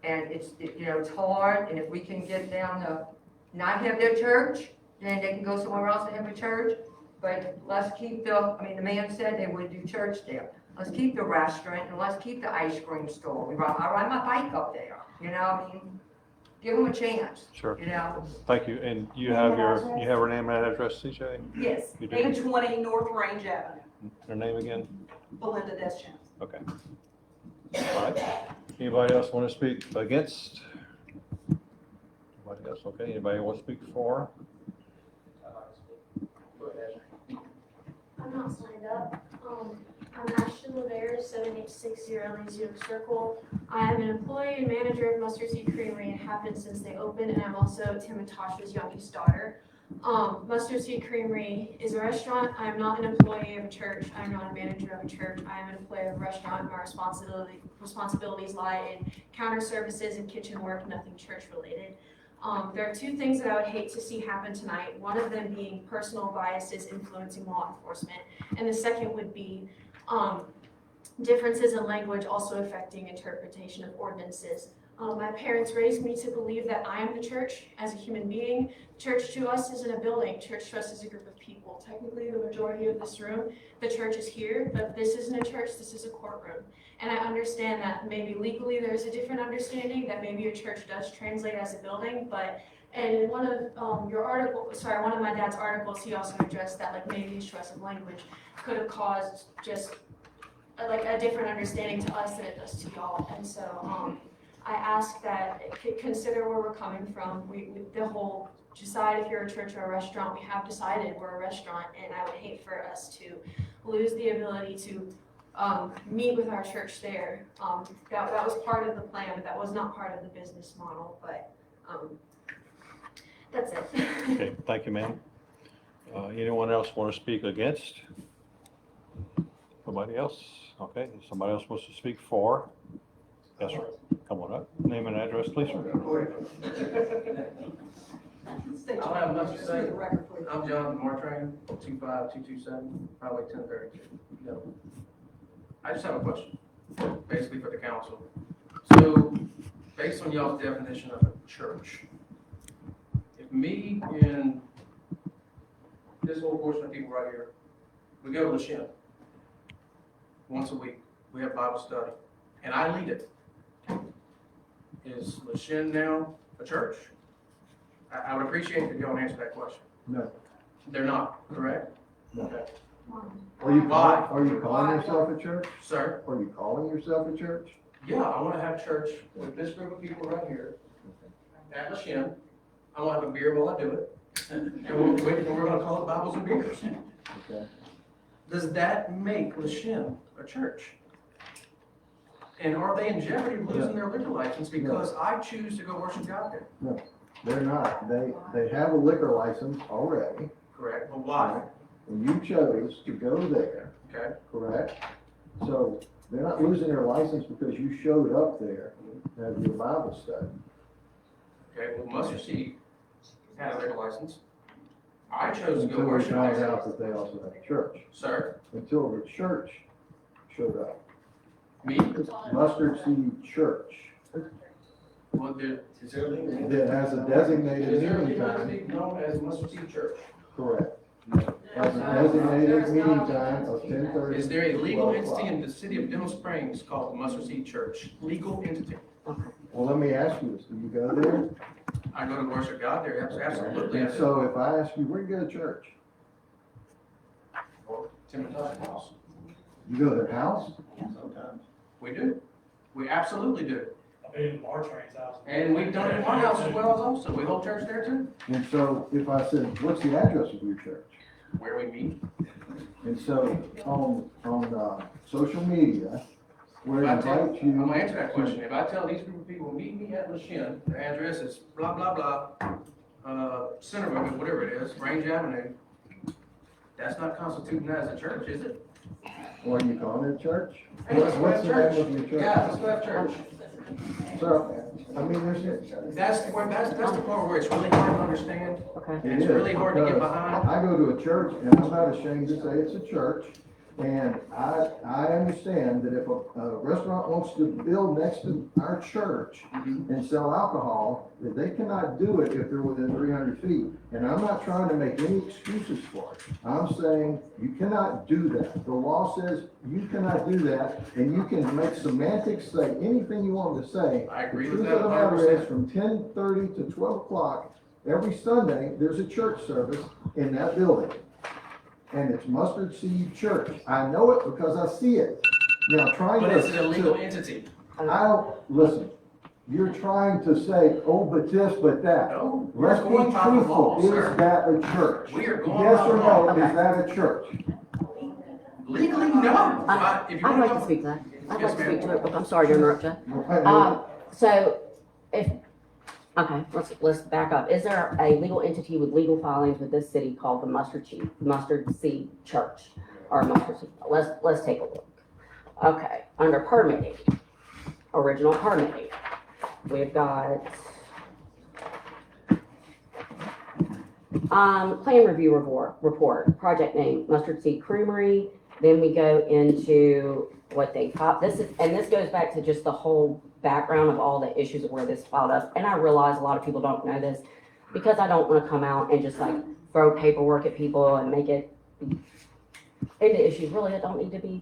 And it's hard, and if we can get them to not have their church, then they can go somewhere else and have a church. But let's keep the man said they would do church there. Let's keep the restaurant, and let's keep the ice cream store. I ride my bike up there, you know, I mean, give them a chance. Sure. You know? Thank you. And you have her name and address, CJ? Yes, You do? 820 North Range Avenue, Her name again? Belinda Deschamps. Okay. All right. Anybody else want to speak against? Anybody else? Okay. Anybody want to speak for? I'm not signed up. I'm Ashton Lavere, 7860 Elysium Circle. I am an employee and manager of Mustard Seed Creamery and have been since they opened, and I'm also Tim and Tasha's youngest daughter. Mustard Seed Creamery is a restaurant. I am not an employee of a church. I am not a manager of a church. I am an employee of a restaurant. My responsibilities lie in counter services and kitchen work, nothing church related. There are two things that I would hate to see happen tonight. One of them being personal biases influencing law enforcement, and the second would be differences in language also affecting interpretation of ordinances. My parents raised me to believe that I am the church as a human being. Church to us isn't a building. Church to us is a group of people. Technically, the majority of this room, the church is here, but this isn't a church, this is a courtroom. And I understand that maybe legally there's a different understanding, that maybe a church does translate as a building, but in one of one of my dad's articles, he also addressed that like maybe his choice of language could have caused just like a different understanding to us than it does to y'all. And so I ask that consider where we're coming from. The whole decide if you're a church or a restaurant. We have decided we're a restaurant, and I would hate for us to lose the ability to meet with our church there. That was part of the plan, but that was not part of the business model. But that's it. Okay, thank you, ma'am. Anyone else want to speak against? Somebody else? Okay, somebody else wants to speak for? Yes, sir. Come on up. Name and address, please, sir. State I your don't have name, much to just say. for the record, please. I'm John Martrain, 25227, Highway 1032. Yep. I just have a question, basically for the council. So, based on y'all's definition of a church, if me and this whole portion of people right here, we go to Shin once a week, we have Bible study, and I lead it. Is LaShin now a church? I would appreciate if y'all answer that question. No. They're not, correct? No. Okay. Are you Why? calling yourself a church? Sir? Are you calling yourself a church? Yeah, I want to have church with this group of people right here at LaShin. I want to have a beer while I do it. And we're going to call it Bibles and Beers. Okay. Does that make LaShin a church? And are they in jeopardy of losing their liquor license because I choose to go worship God there? No, they're not. They have a liquor license already. Correct, but why? And you chose to go there. Okay. Correct? So they're not losing their license because you showed up there to have your Bible study. Okay, well, Mustard Seed had a liquor license. I chose to go Until we worship found there. out that they also have a church. Sir? Until the church showed up. Me? Mustard Seed Church. Well, is there a legal? That has a designated Is there a meeting legal time. entity known as Mustard Seed Church? Correct. Has a designated meeting time of 10:30. Is there a legal 12 entity o'clock. in the city of Denham Springs called the Mustard Seed Church? Legal entity. Well, let me ask you this, do you go there? I go to worship God there, absolutely. And so if I ask you, where do you go to church? Timothy's house. You go to their house? Sometimes. We do. We absolutely do. I've been in Martrain's house. And we've done it in my house as well as also. We hold church there too, And so if I said, what's the address of your church? where we meet. And so on social media, where If I I tell, invite you. I'm gonna answer that question. If I tell these group of people, meet me at LaShin, the address is blah, blah, blah, Centerville, whatever it is, Range Avenue, that's not constituting that as a church, is it? Or you calling it a church? Hey, let's go What's have the church. name of your church? Yeah, let's go have church. So, I mean, there's. That's the part where it's really hard to understand. Okay. And it's really hard to get because behind. I go to a church and I'm not ashamed to say it's a church. And I understand that if a restaurant wants to build next to our church and sell alcohol, that they cannot do it if they're within 300 feet. And I'm not trying to make any excuses for it. I'm saying you cannot do that. The law says you cannot do that, and you can make semantics say anything you want to say. I agree The with truth that of the matter 100%. is, from 10:30 to 12 o'clock, every Sunday, there's a church service in that building. And it's Mustard Seed Church. I know it because I see it. Now, trying to. But it's a legal entity. I don't, listen, you're trying to say, oh, but this, but that. No, we're Let's be going by the law, truthful. sir. Is that a church? We are going Yes by or the law. no, is that a church? Legally, no. If you I'd want like to speak to that. I'd Yes, like to speak ma'am. to it, but I'm sorry to interrupt you. So okay, let's back up. Is there a legal entity with legal filings with this city called the Mustard Seed Church? Or Mustard Seed, let's take a look. Okay, under permitting, original permitting, we've got plan review report, project name, Mustard Seed Creamery. Then we go into what they filed. This goes back to just the whole background of all the issues of where this filed up. And I realize a lot of people don't know this because I don't want to come out and just like throw paperwork at people and make it into issues really that don't need to be.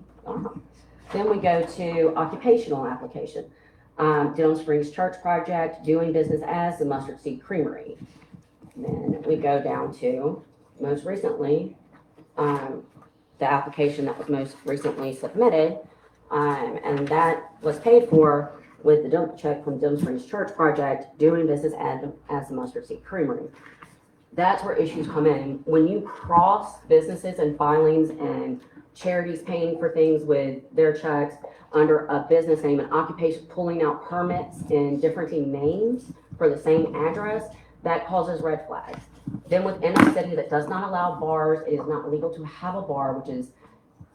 Then we go to occupational application. Denham Springs Church Project, doing business as the Mustard Seed Creamery. Then we go down to, most recently, the application that was most recently submitted, and that was paid for with the dump check from Denham Springs Church Project, doing business as the Mustard Seed Creamery. That's where issues come in. When you cross businesses and filings and charities paying for things with their checks under a business name and occupation, pulling out permits in different names for the same address, that causes red flags. Then within a city that does not allow bars, it is not legal to have a bar, which is,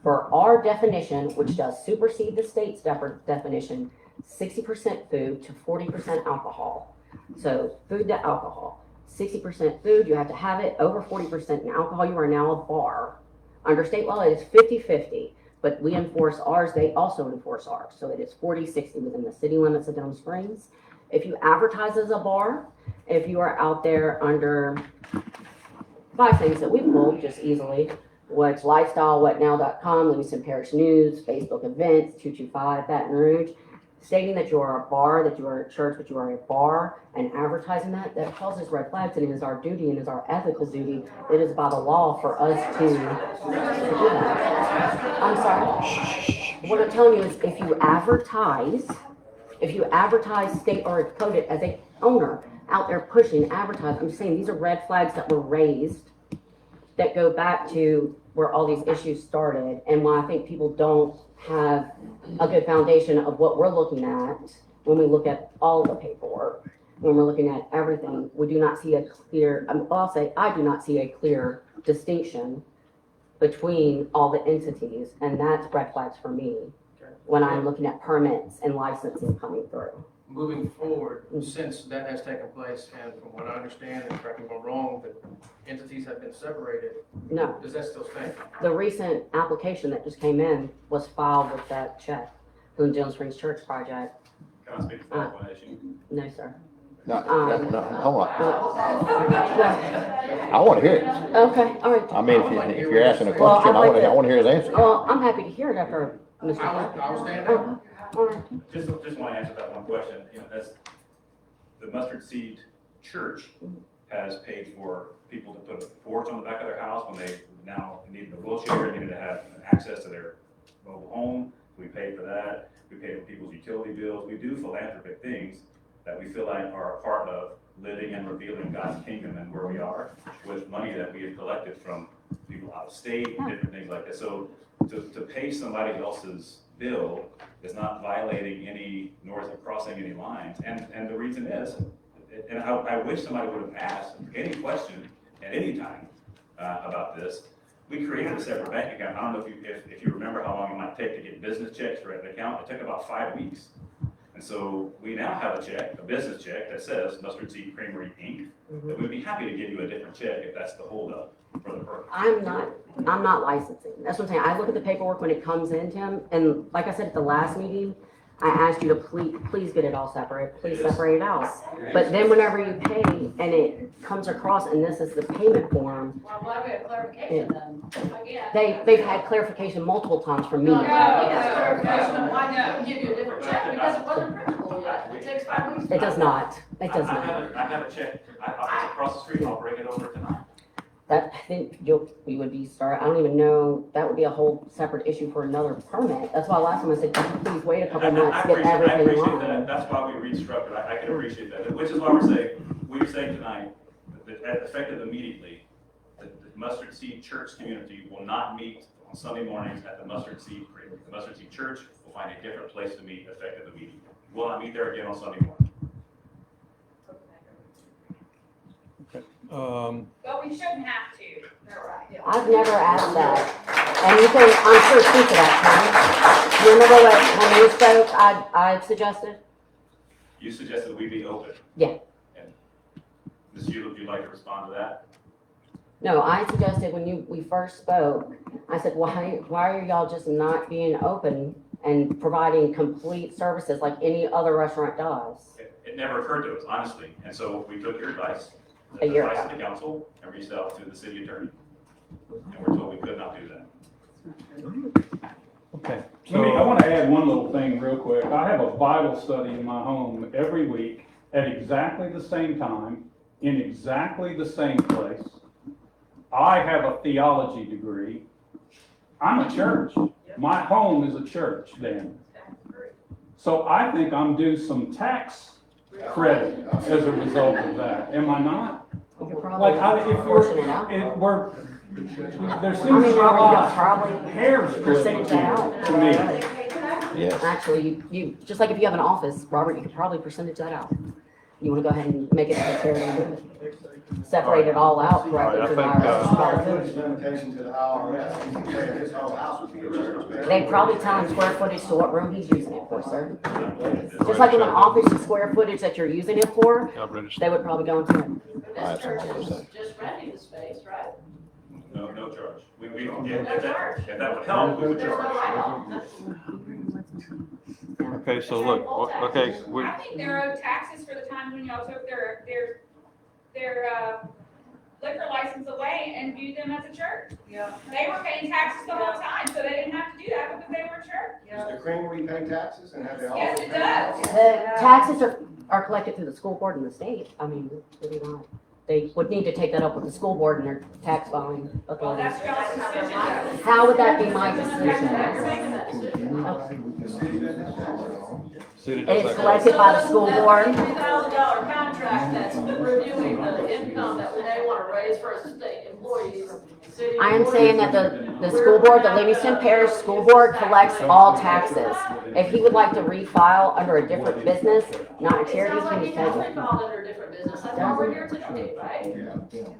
for our definition, which does supersede the state's definition, 60% food to 40% alcohol. So food to alcohol. 60% food, you have to have it, over 40% in alcohol, you are now a bar. Under state law, it is 50-50, but we enforce ours, they also enforce ours, so it is 40-60 within the city limits of Denham Springs. If you advertise as a bar, if you are out there under 5 things that we pulled just easily, which lifestyle, whatnow.com, Livingston Parish News, Facebook events, 225 Baton Rouge, stating that you are a bar, that you are a church, but you are a bar, and advertising that causes red flags, and it is our duty and is our ethical duty. It is by the law for us to do that. I'm sorry. What I'm telling you is if you advertise state or code it as a owner out there pushing, advertise, I'm just saying these are red flags that were raised that go back to where all these issues started, and why I think people don't have a good foundation of what we're looking at when we look at all the paperwork, when we're looking at everything. We do not see a clear, I'll say, I do not see a clear distinction between all the entities, and that's red flags for me when I'm looking at permits and licenses coming through. Moving forward, since that has taken place, and from what I understand, and correct me if I'm wrong, that entities have been separated. No. Does that still stand? The recent application that just came in was filed with that check from the Denham Springs Church Project. Can I speak to that one issue? No, sir. No, hold on. I want to hear it. Okay, all right. I mean, if you're asking a question, I want to hear his answer. Well, I'm happy to hear it after Mr. I will stand up. Just want to answer that one question. You know, as the Mustard Seed Church has paid for people to put a porch on the back of their house when they now needed a wheelchair, needed to have access to their mobile home. We pay for that. We pay for people's utility bills. We do philanthropic things that we feel like are a part of living and revealing God's kingdom and where we are with money that we have collected from people out of state and different things like that. So to pay somebody else's bill is not violating any, nor is it crossing any lines. And the reason is, and I wish somebody would have asked any question at any time about this. We created a separate bank account. I don't know if you remember how long it might take to get business checks for an account. It took about 5 weeks. And so we now have a business check that says Mustard Seed Creamery Inc. That we'd be happy to give you a different check if that's the holdup for the purpose. I'm not licensing. That's what I'm saying. I look at the paperwork when it comes in, Tim, and like I said at the last meeting, I asked you to please get it all separate. Please separate it out. But then whenever you pay and it comes across and this is the payment form, Well, why do we have clarification then? Again. they've had clarification multiple times from me. No, yes, clarification, why not give you a different check, because it wasn't printable yet, it takes 5 weeks. It does not. It does I not. have a check. It's across the street. I'll bring it over tonight. That, I think we would be I don't even know, that would be a whole separate issue for another permit. That's why last time I said, please wait a couple months, get I everything appreciate on. that. That's why we restructured. I can appreciate that, which is why we're saying tonight that effective immediately, the Mustard Seed Church community will not meet on Sunday mornings at the Mustard Seed Creamery. The Mustard Seed Church will find a different place to meet effective immediately. We'll not meet there again on Sunday morning. But we shouldn't have to. I've never asked that. And you can, I'm sure, speak to that, Tom. You remember when we spoke, I suggested? You suggested we be open. Yeah. And Ms. Hewlett, would you like to respond to that? No, I suggested when we first spoke, I said, why are y'all just not being open and providing complete services like any other restaurant does? It never occurred to us, honestly. And so we took your advice. A year Advice ago. to the council and reached out to the city attorney. And we're told we could not do that. Okay. I want to add one little thing real quick. I have a Bible study in my home every week at exactly the same time, in exactly the same place. I have a theology degree. I'm a church. My home is a church, Dan. So I think I'm due some tax credit as a result of that. Am I not? Like, there seems to be a lot of hair splitting to me. Yes. Actually, you just like if you have an office, Robert, you could probably percentage that out. You want to go ahead and make it a charity? separate it all out All right, correctly I to the think, IRS. Limitation to the IRS, he can say his whole house would be a church. They probably tell him square footage to what room he's using it for, sir. Just like in an office, the square footage that you're using it for, they would probably go into it. This church is just renting the space, right? No charge. We, No if charge. that would help, we would There's no charge. write-off. okay, so look, okay, we, I think there are taxes for the times when y'all took their liquor license away and viewed them as a church. Yeah. They were paying taxes the whole time, so they didn't have to do that because they were a church. Does the creamery pay taxes and have they all? Yes, it does. The taxes are collected through the school board and the state. I mean, maybe not. They would need to take that up with the school board and their tax filing Well, authorities. that's y'all's decision. How would that be my You're decision? making that decision. It's collected by the school board. $3,000 contract that's reviewing the income that they want to raise for state employees. city I am employees. saying that the school board, the Livingston Parish School Board collects all taxes. If he would like to refile under a different business, not a It charity, sounds like he you can have take it. filed under a different business, that's why we're here today, right?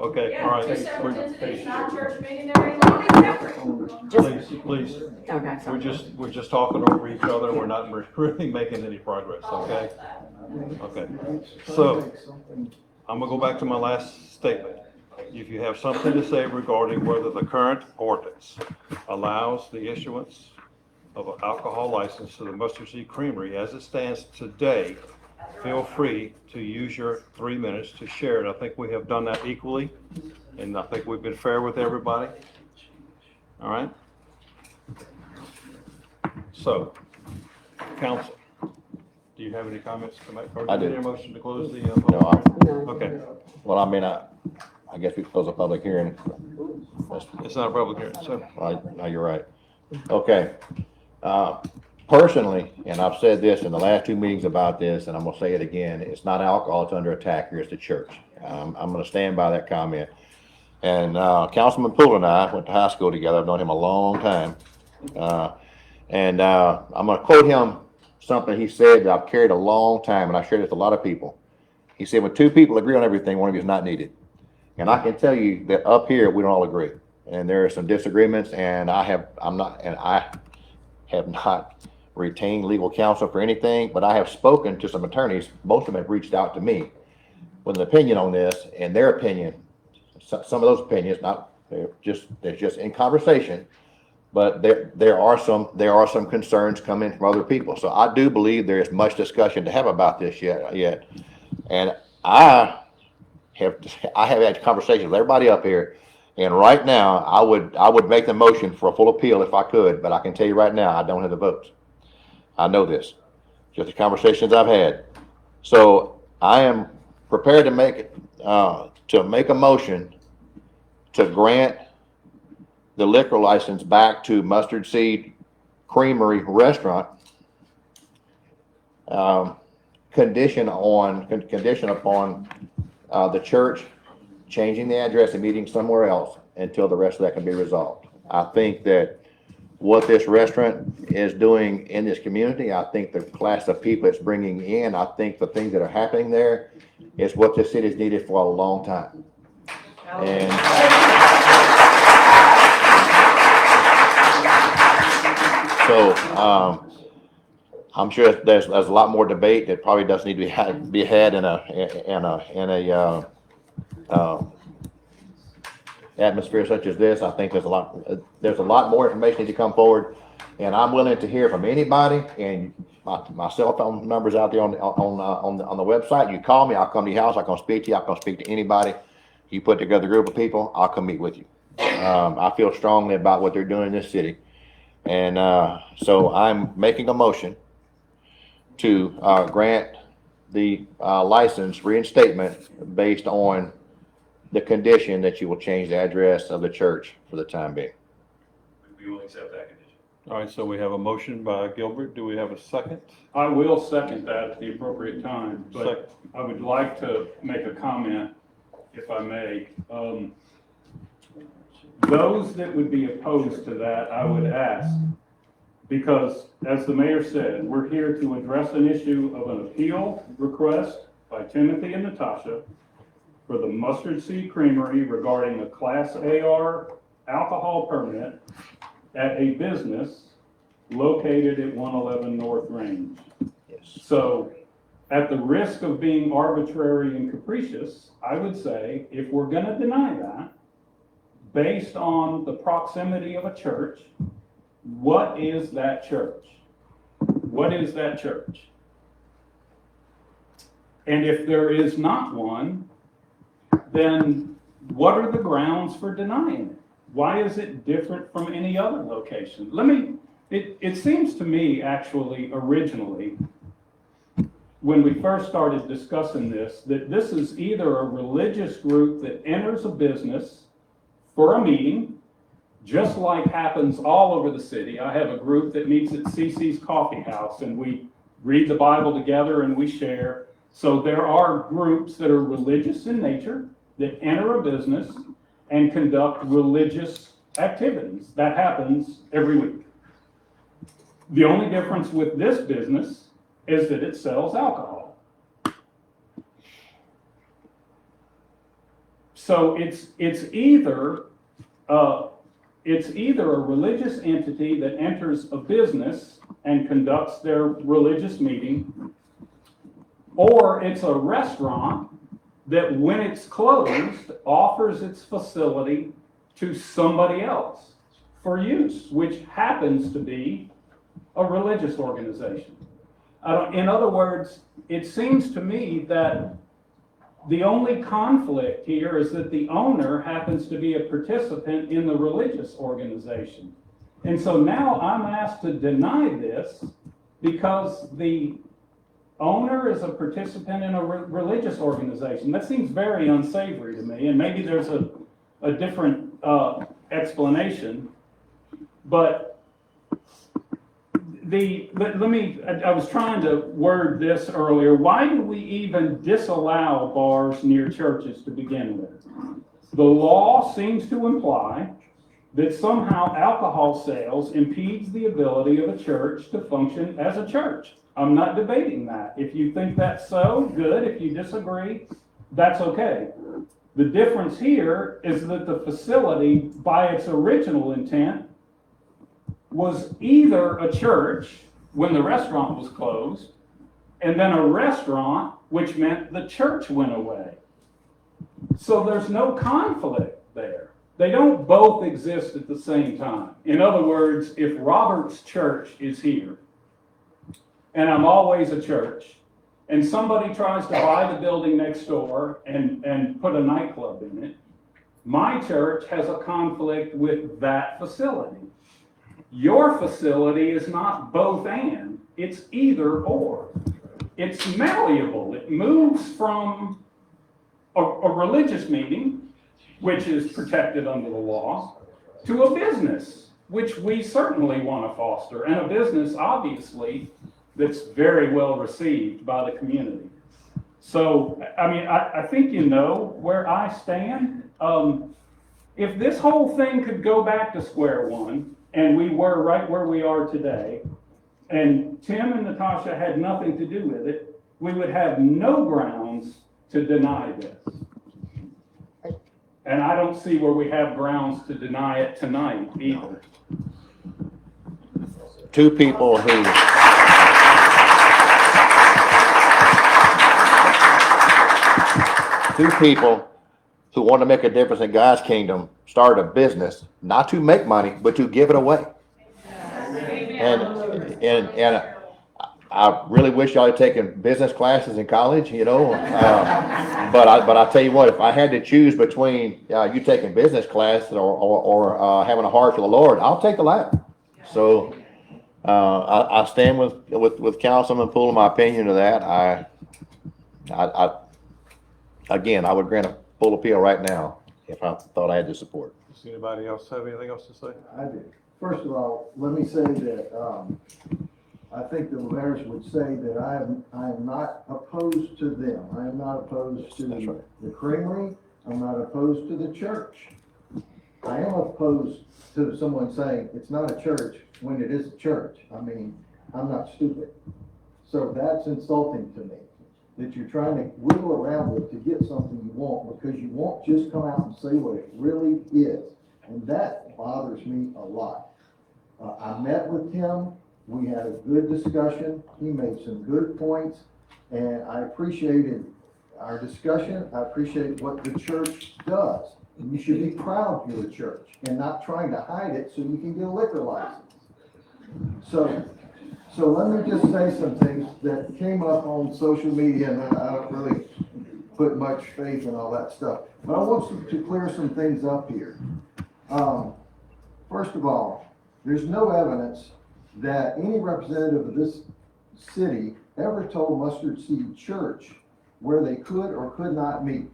okay, all Yeah, right. two separate We're- entities, not a church meeting, they're totally separate. Please, Okay. we're just talking over each other, we're not really making any progress, okay? Okay, so, I'm gonna go back to my last statement. If you have something to say regarding whether the current ordinance allows the issuance of an alcohol license to the Mustard Seed Creamery as it stands today, feel free to use your 3 minutes to share it. I think we have done that equally, and I think we've been fair with everybody. All right? So, council, do you have any comments to make? Or I do you do. need a motion to close the? No, Okay, Well, I mean, I guess we close a public hearing. it's not a public hearing, so. No, you're right. Okay. Personally, and I've said this in the last 2 meetings about this, and I'm gonna say it again, it's not alcohol that's under attack here, it's the church. I'm gonna stand by that comment. And, Councilman Poole and I went to high school together. I've known him a long time. I'm gonna quote him something he said that I've carried a long time, and I shared it with a lot of people. He said, when two people agree on everything, one of you is not needed. And I can tell you that up here, we don't all agree. And there are some disagreements, and I have not retained legal counsel for anything, but I have spoken to some attorneys. Most of them have reached out to me with an opinion on this, and their opinion, some of those opinions, they're just in conversation, but there are some concerns coming from other people. So I do believe there is much discussion to have about this yet. And I have had conversations with everybody up here, and right now, I would make the motion for a full appeal if I could, but I can tell you right now, I don't have the votes. I know this, just the conversations I've had. So I am prepared to make a motion to grant the liquor license back to Mustard Seed Creamery Restaurant, condition upon the church changing the address and meeting somewhere else until the rest of that can be resolved. I think that what this restaurant is doing in this community, I think the class of people it's bringing in, I think the things that are happening there is what this city's needed for a long time. And so, I'm sure there's a lot more debate that probably does need to be had in a atmosphere such as this. I think there's a lot more information need to come forward, and I'm willing to hear from anybody. And my cell phone number's out there on the website. You call me, I'll come to your house. I can speak to you. I can speak to anybody. You put together a group of people, I'll come meet with you. I feel strongly about what they're doing in this city, and so I'm making a motion to grant the license reinstatement based on the condition that you will change the address of the church for the time being. We will accept that condition. All right, so we have a motion by Gilbert. Do we have a second? I will second that at the appropriate time, but I would like to make a comment, if I may. Those that would be opposed to that, I would ask, because as the mayor said, we're here to address an issue of an appeal request by Timothy and Natasha for the Mustard Seed Creamery regarding a Class AR alcohol permit at a business located at 111 North Range. Yes. So, at the risk of being arbitrary and capricious, I would say if we're going to deny that, based on the proximity of a church, what is that church? What is that church? And if there is not one, then what are the grounds for denying it? Why is it different from any other location? It seems to me actually originally, when we first started discussing this, that this is either a religious group that enters a business for a meeting, just like happens all over the city. I have a group that meets at CC's Coffee House, and we read the Bible together and we share. So there are groups that are religious in nature that enter a business and conduct religious activities. That happens every week. The only difference with this business is that it sells alcohol. So it's either a religious entity that enters a business and conducts their religious meeting, or it's a restaurant that when it's closed offers its facility to somebody else for use, which happens to be a religious organization. In other words, it seems to me that the only conflict here is that the owner happens to be a participant in the religious organization. And so now I'm asked to deny this because the owner is a participant in a religious organization. That seems very unsavory to me, and maybe there's a different explanation. But I was trying to word this earlier. Why do we even disallow bars near churches to begin with? The law seems to imply that somehow alcohol sales impedes the ability of a church to function as a church. I'm not debating that. If you think that's so, good. If you disagree, that's okay. The difference here is that the facility, by its original intent, was either a church when the restaurant was closed, and then a restaurant, which meant the church went away. So there's no conflict there. They don't both exist at the same time. In other words, if Robert's church is here, and I'm always a church, and somebody tries to buy the building next door and put a nightclub in it, my church has a conflict with that facility. Your facility is not both and, it's either or. It's malleable. It moves from a religious meeting, which is protected under the law, to a business, which we certainly want to foster, and a business, obviously, that's very well received by the community. So, I mean, I think you know where I stand. If this whole thing could go back to square one, and we were right where we are today, and Tim and Natasha had nothing to do with it, we would have no grounds to deny this. And I don't see where we have grounds to deny it tonight either. Two people who want to make a difference in God's kingdom started a business, not to make money, but to give it away. And I really wish y'all had taken business classes in college, you know. But I tell you what, if I had to choose between you taking business class or having a heart for the Lord, I'll take the latter. So I stand with Councilman Poole in my opinion of that. I would grant a full appeal right now if I thought I had the support. Does anybody else have anything else to say? I do. First of all, let me say that I think the Lavers would say that I am not opposed to them. I am not opposed to the creamery. I'm not opposed to the church. I am opposed to someone saying it's not a church when it is a church. I mean, I'm not stupid. So that's insulting to me. that you're trying to wiggle around with to get something you want, because you won't just come out and say what it really is. And that bothers me a lot. I met with him, we had a good discussion, he made some good points, and I appreciated our discussion. I appreciate what the church does. And you should be proud you're a church and not trying to hide it so you can get a liquor license. So let me just say some things that came up on social media, and I don't really put much faith in all that stuff. But I want to clear some things up here. First of all, there's no evidence that any representative of this city ever told Mustard Seed Church where they could or could not meet.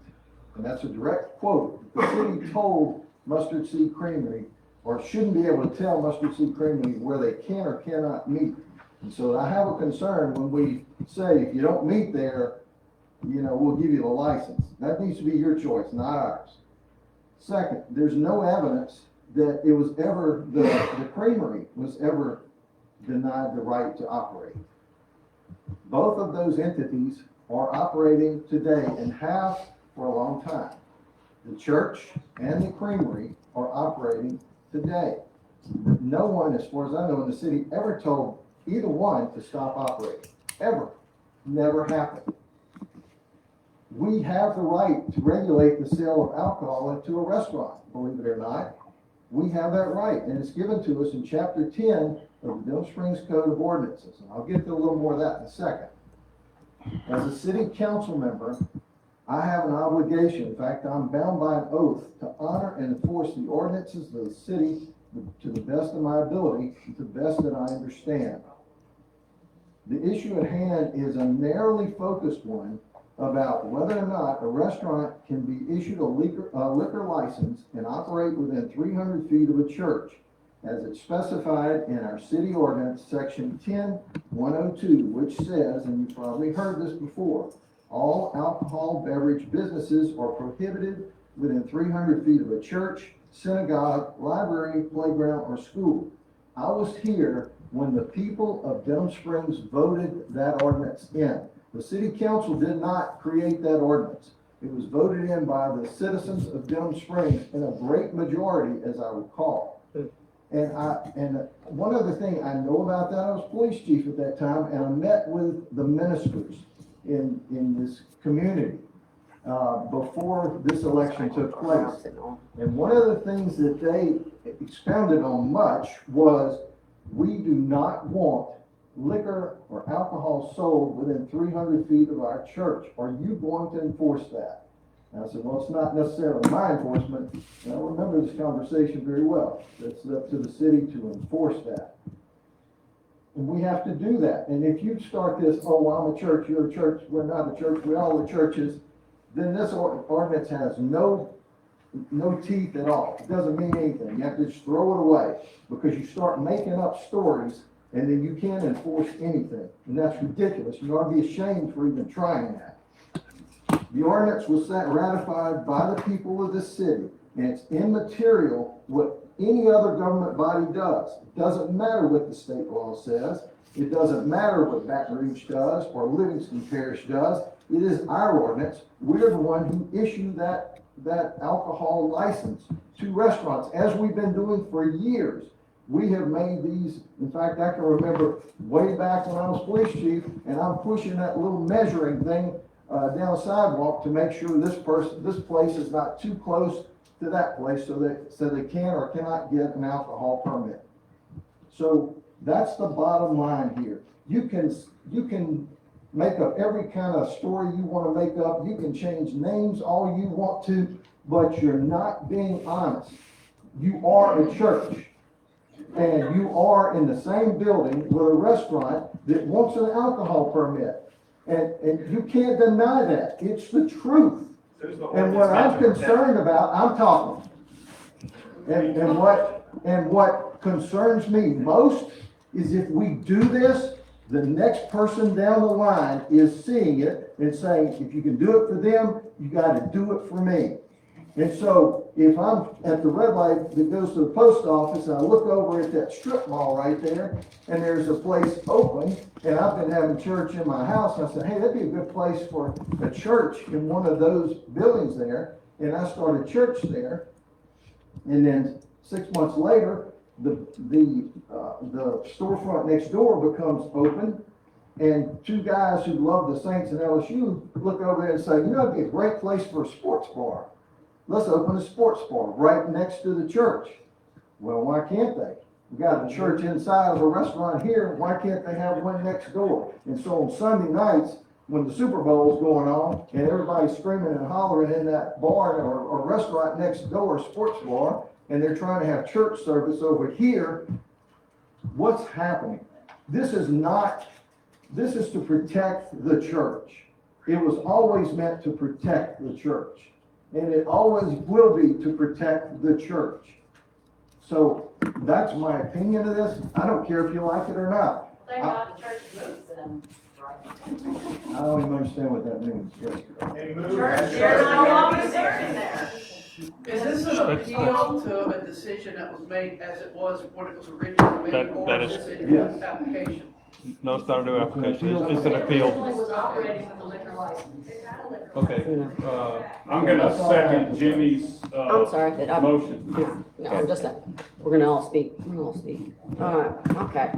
And that's a direct quote. The city told Mustard Seed Creamery, or shouldn't be able to tell Mustard Seed Creamery where they can or cannot meet. And so I have a concern when we say, if you don't meet there, we'll give you the license. That needs to be your choice, not ours. Second, there's no evidence that it was ever, the creamery was ever denied the right to operate. Both of those entities are operating today and have for a long time. The church and the creamery are operating today. No one, as far as I know in the city, ever told either one to stop operating. Ever. Never happened. We have the right to regulate the sale of alcohol into a restaurant, believe it or not. We have that right, and it's given to us in Chapter 10 of the Denham Springs Code of Ordinances. And I'll get to a little more of that in a second. As a city council member, I have an obligation, in fact, I'm bound by an oath to honor and enforce the ordinances of the city to the best of my ability, to the best that I understand. The issue at hand is a narrowly focused one about whether or not a restaurant can be issued a liquor license and operate within 300 feet of a church, as it's specified in our city ordinance, section 10-102, which says, and you've probably heard this before, all alcohol beverage businesses are prohibited within 300 feet of a church, synagogue, library, playground, or school. I was here when the people of Denham Springs voted that ordinance in. The city council did not create that ordinance. It was voted in by the citizens of Denham Springs in a great majority, as I recall. And one other thing I know about that, I was police chief at that time, and I met with the ministers in this community before this election took place. And one of the things that they expounded on much was, we do not want liquor or alcohol sold within 300 feet of our church. Are you going to enforce that? And I said, well, it's not necessarily my enforcement. And I remember this conversation very well. It's up to the city to enforce that. And we have to do that. And if you start this, oh, well, I'm a church, you're a church, we're not a church, we all are churches, then this ordinance has no teeth at all. It doesn't mean anything. You have to just throw it away, because you start making up stories and then you can't enforce anything. And that's ridiculous. You ought to be ashamed for even trying that. The ordinance was ratified by the people of this city, and it's immaterial what any other government body does. It doesn't matter what the state law says. It doesn't matter what Baton Rouge does or Livingston Parish does. It is our ordinance. We're the one who issued that alcohol license to restaurants, as we've been doing for years. We have made these, in fact, I can remember way back when I was police chief, and I'm pushing that little measuring thing down the sidewalk to make sure this place is not too close to that place, so they can or cannot get an alcohol permit. So that's the bottom line here. You can make up every kind of story you want to make up. You can change names all you want to, but you're not being honest. You are a church, and you are in the same building with a restaurant that wants an alcohol permit. And you can't deny that. It's the truth. And what I'm concerned about, I'm talking. And what concerns me most is if we do this, the next person down the line is seeing it and saying, if you can do it for them, you got to do it for me. And so if I'm at the red light that goes to the post office and I look over at that strip mall right there and there's a place open and I've been having church in my house and I said, hey, that'd be a good place for a church in one of those buildings there. And I started church there. And then 6 months later, the storefront next door becomes open. And two guys who love the Saints and LSU look over there and say, you know, it'd be a great place for a sports bar. Let's open a sports bar right next to the church. Well, why can't they? We got a church inside of a restaurant here. Why can't they have one next door? And so on Sunday nights, when the Super Bowl's going on and everybody's screaming and hollering in that bar or restaurant next door, sports bar, and they're trying to have church service over here, what's happening? This is to protect the church. It was always meant to protect the church. And it always will be to protect the church. So that's my opinion of this. I don't care if you like it or not. Thank God the church moves them. I don't even understand what that means. They're no longer there. Is this an appeal to a decision that was made as it was when it was originally made, or that is is- this a new application? No, it's not a new application, it's an appeal. Was operating with a liquor license. Okay, I'm gonna second Jimmy's, I'm sorry, motion. No, I'm just, we're gonna all speak, okay.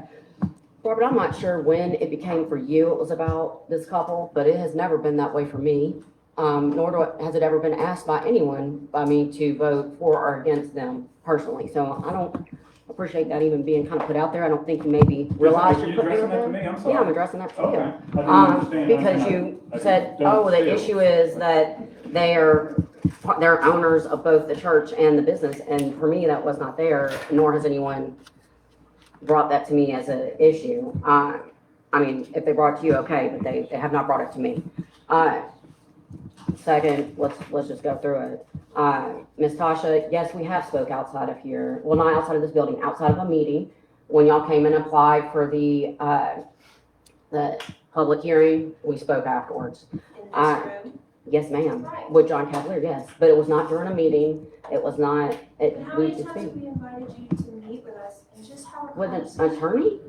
Robert, I'm not sure when it became for you, it was about this couple, but it has never been that way for me. Has it ever been asked by anyone, by me, to vote for or against them personally. So I don't appreciate that even being kind of put out there. I don't think you maybe realize Are you're you putting it addressing that out to there. me? I'm sorry. Yeah, I'm addressing that to you. Okay. I didn't understand. Because you said, don't oh, the feel. issue is that they're owners of both the church and the business, and for me, that was not there, nor has anyone brought that to me as an issue. I mean, if they brought it to you, okay, but they have not brought it to me. Second, let's just go through it. Ms. Tasha, yes, we have spoke outside of here, well, not outside of this building, outside of a meeting, when y'all came and applied for the public hearing, we spoke afterwards. In this room? Yes, ma'am, Right. with John Cavalier, yes, but it was not during a meeting, it was not, How we many could times speak. have we invited you to meet with us and just have a With an conversation? attorney?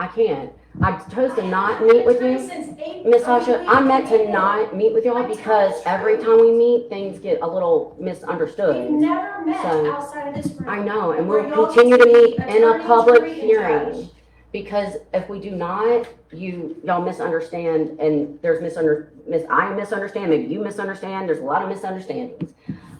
I can't. I chose to not meet with you. Since Miss Tasha, I meant to not meet with y'all because every time we meet, things get a little We've misunderstood. never met So, outside of this room. I know, and Where we'll y'all continue to can meet be in a attorney, public jury, and hearing. judge. Because if we do not, y'all misunderstand, and there's I misunderstand, maybe you misunderstand, there's a lot of misunderstandings.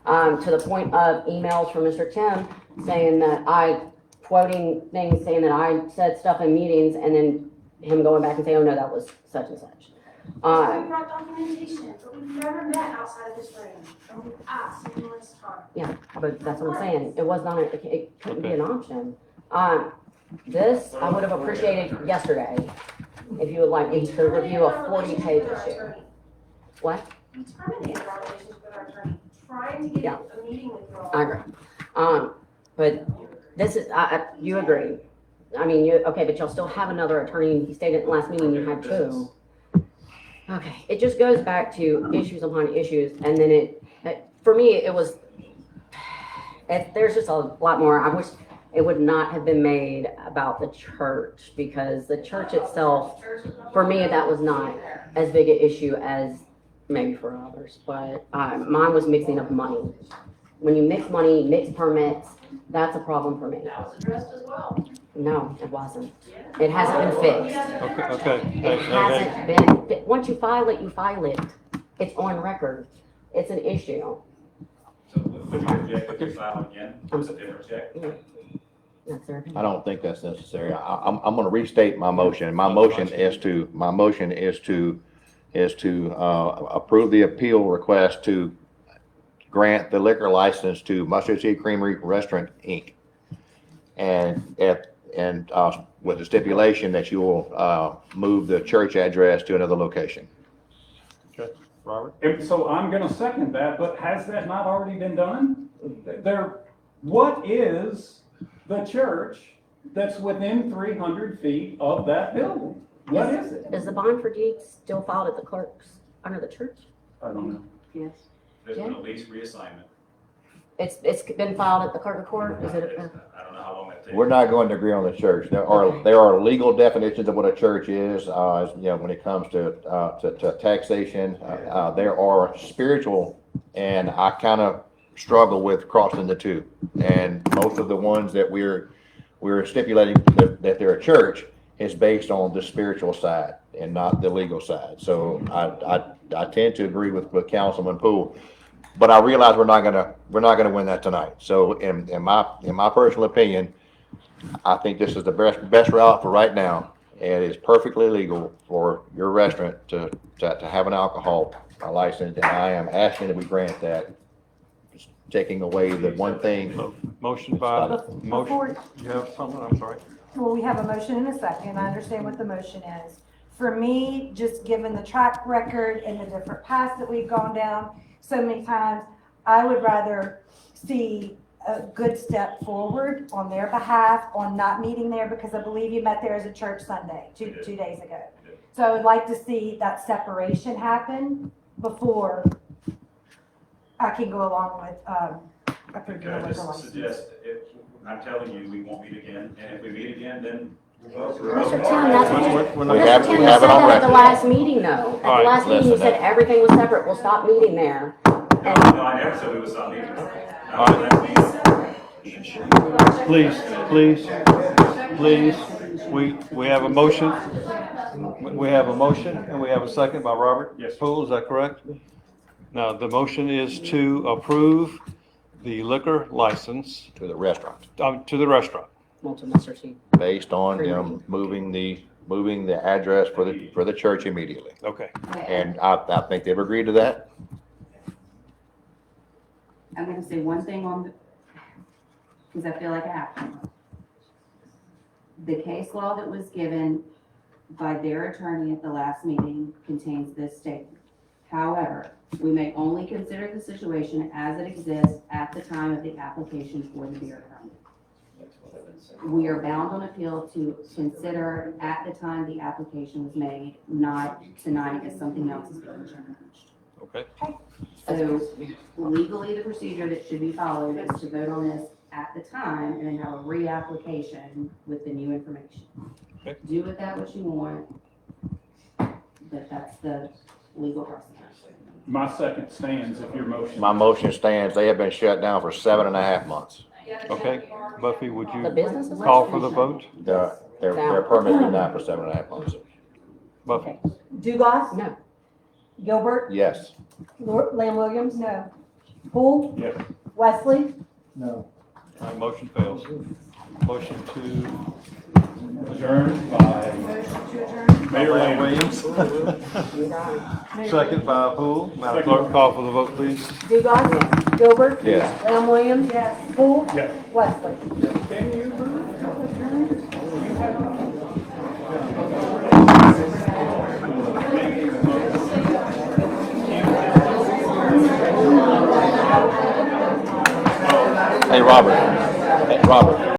To the point of emails from Mr. Tim saying that quoting things, saying that I said stuff in meetings, and then him going back and saying, oh no, that was such and such. We brought documentation, but we've never met outside of this room. And we've asked numerous times. Yeah, but that's what I'm saying, it was not, it couldn't be an option. This, I would have appreciated yesterday, if you would like me to review a 40-page issue. What? We terminated our relationship with our attorney, trying to get Yeah. a meeting with you all. I agree. But this is, you agree. I mean, okay, but y'all still have another attorney, he stated in the last meeting you had two. Okay, it just goes back to issues upon issues, and then for me, it was, there's just a lot more. I wish it would not have been made about the church, because the church itself, for me, that was not as big an issue as maybe for others, but mine was mixing up money. When you mix money, mix permits, that's a problem for me. That was addressed as well. No, it wasn't. It hasn't been fixed. Okay. It hasn't been, once you file it, you file it. It's on record. It's an issue. So would you object if you file again? It's a different check? That's their opinion. I don't think that's necessary. I'm gonna restate my motion. My motion is to approve the appeal request to grant the liquor license to Mustard Seed Creamery Restaurant, Inc. And with the stipulation that you will move the church address to another location. Okay, Robert? And so I'm gonna second that, but has that not already been done? What is the church that's within 300 feet of that building? What is it? Is the bond for deeds still filed at the clerk's under the church? I don't know. Yes. There's been a lease reassignment. It's been filed at the clerk of court, is it? I don't know how long that takes. We're not going to agree on the church. There are legal definitions of what a church is, when it comes to taxation. There are spiritual, and I kind of struggle with crossing the two. And most of the ones that we're stipulating that they're a church is based on the spiritual side and not the legal side. So I tend to agree with Councilman Poole. But I realize we're not gonna win that tonight. So in my personal opinion, I think this is the best route for right now. And it's perfectly legal for your restaurant to have an alcohol license, and I am asking that we grant that, just taking away the one thing. Motion, you have something, I'm sorry. Well, we have a motion and a second. I understand what the motion is. For me, just given the track record and the different paths that we've gone down so many times, I would rather see a good step forward on their behalf on not meeting there, because I believe you met there as a church Sunday, two days ago. So I would like to see that separation happen before I can go along with approving the Can I liquor just license. suggest, I'm telling you, we won't meet again, and if we meet again, then. Mr. Tim, that's what We have you it said on that at the record. last meeting, though. At the right, last meeting, you listen, said everything was separate. We'll stop meeting there. No, I never said we would stop meeting. Please, we have a motion. We have a motion and we have a second by Robert Poole, is that correct? Now, the motion is to approve the liquor license To the restaurant, to the restaurant. based on them moving the address for the church immediately. Okay. And I think they've agreed to that. I'm gonna say one thing because I feel like I have to. The case law that was given by their attorney at the last meeting contains this statement. However, we may only consider the situation as it exists at the time of the application for the beer permit. We are bound on appeal to consider at the time the application was made, not tonight as something else is being changed. Okay. So legally, the procedure that should be followed is to vote on this at the time and then have a reapplication with the new information. Okay. Do with that what you want, but that's the legal process. My second stands if your motion. My motion stands. They have been shut down for 7.5 months. Okay, Buffy, would The you business is call for the vote? Their permit's been down for 7.5 months. Buffy? Dugas? No. Gilbert? Yes. Lamb Williams? No. Poole? Yes. Wesley? No. All right, motion fails. Motion to Adjourned by Mayor Lamb Williams. second by Poole. Madam Clerk, call for the vote, please. Dugas? Gilbert? Yes. Lamb Williams? Yes. Poole? Yes. Wesley? Hey, Robert.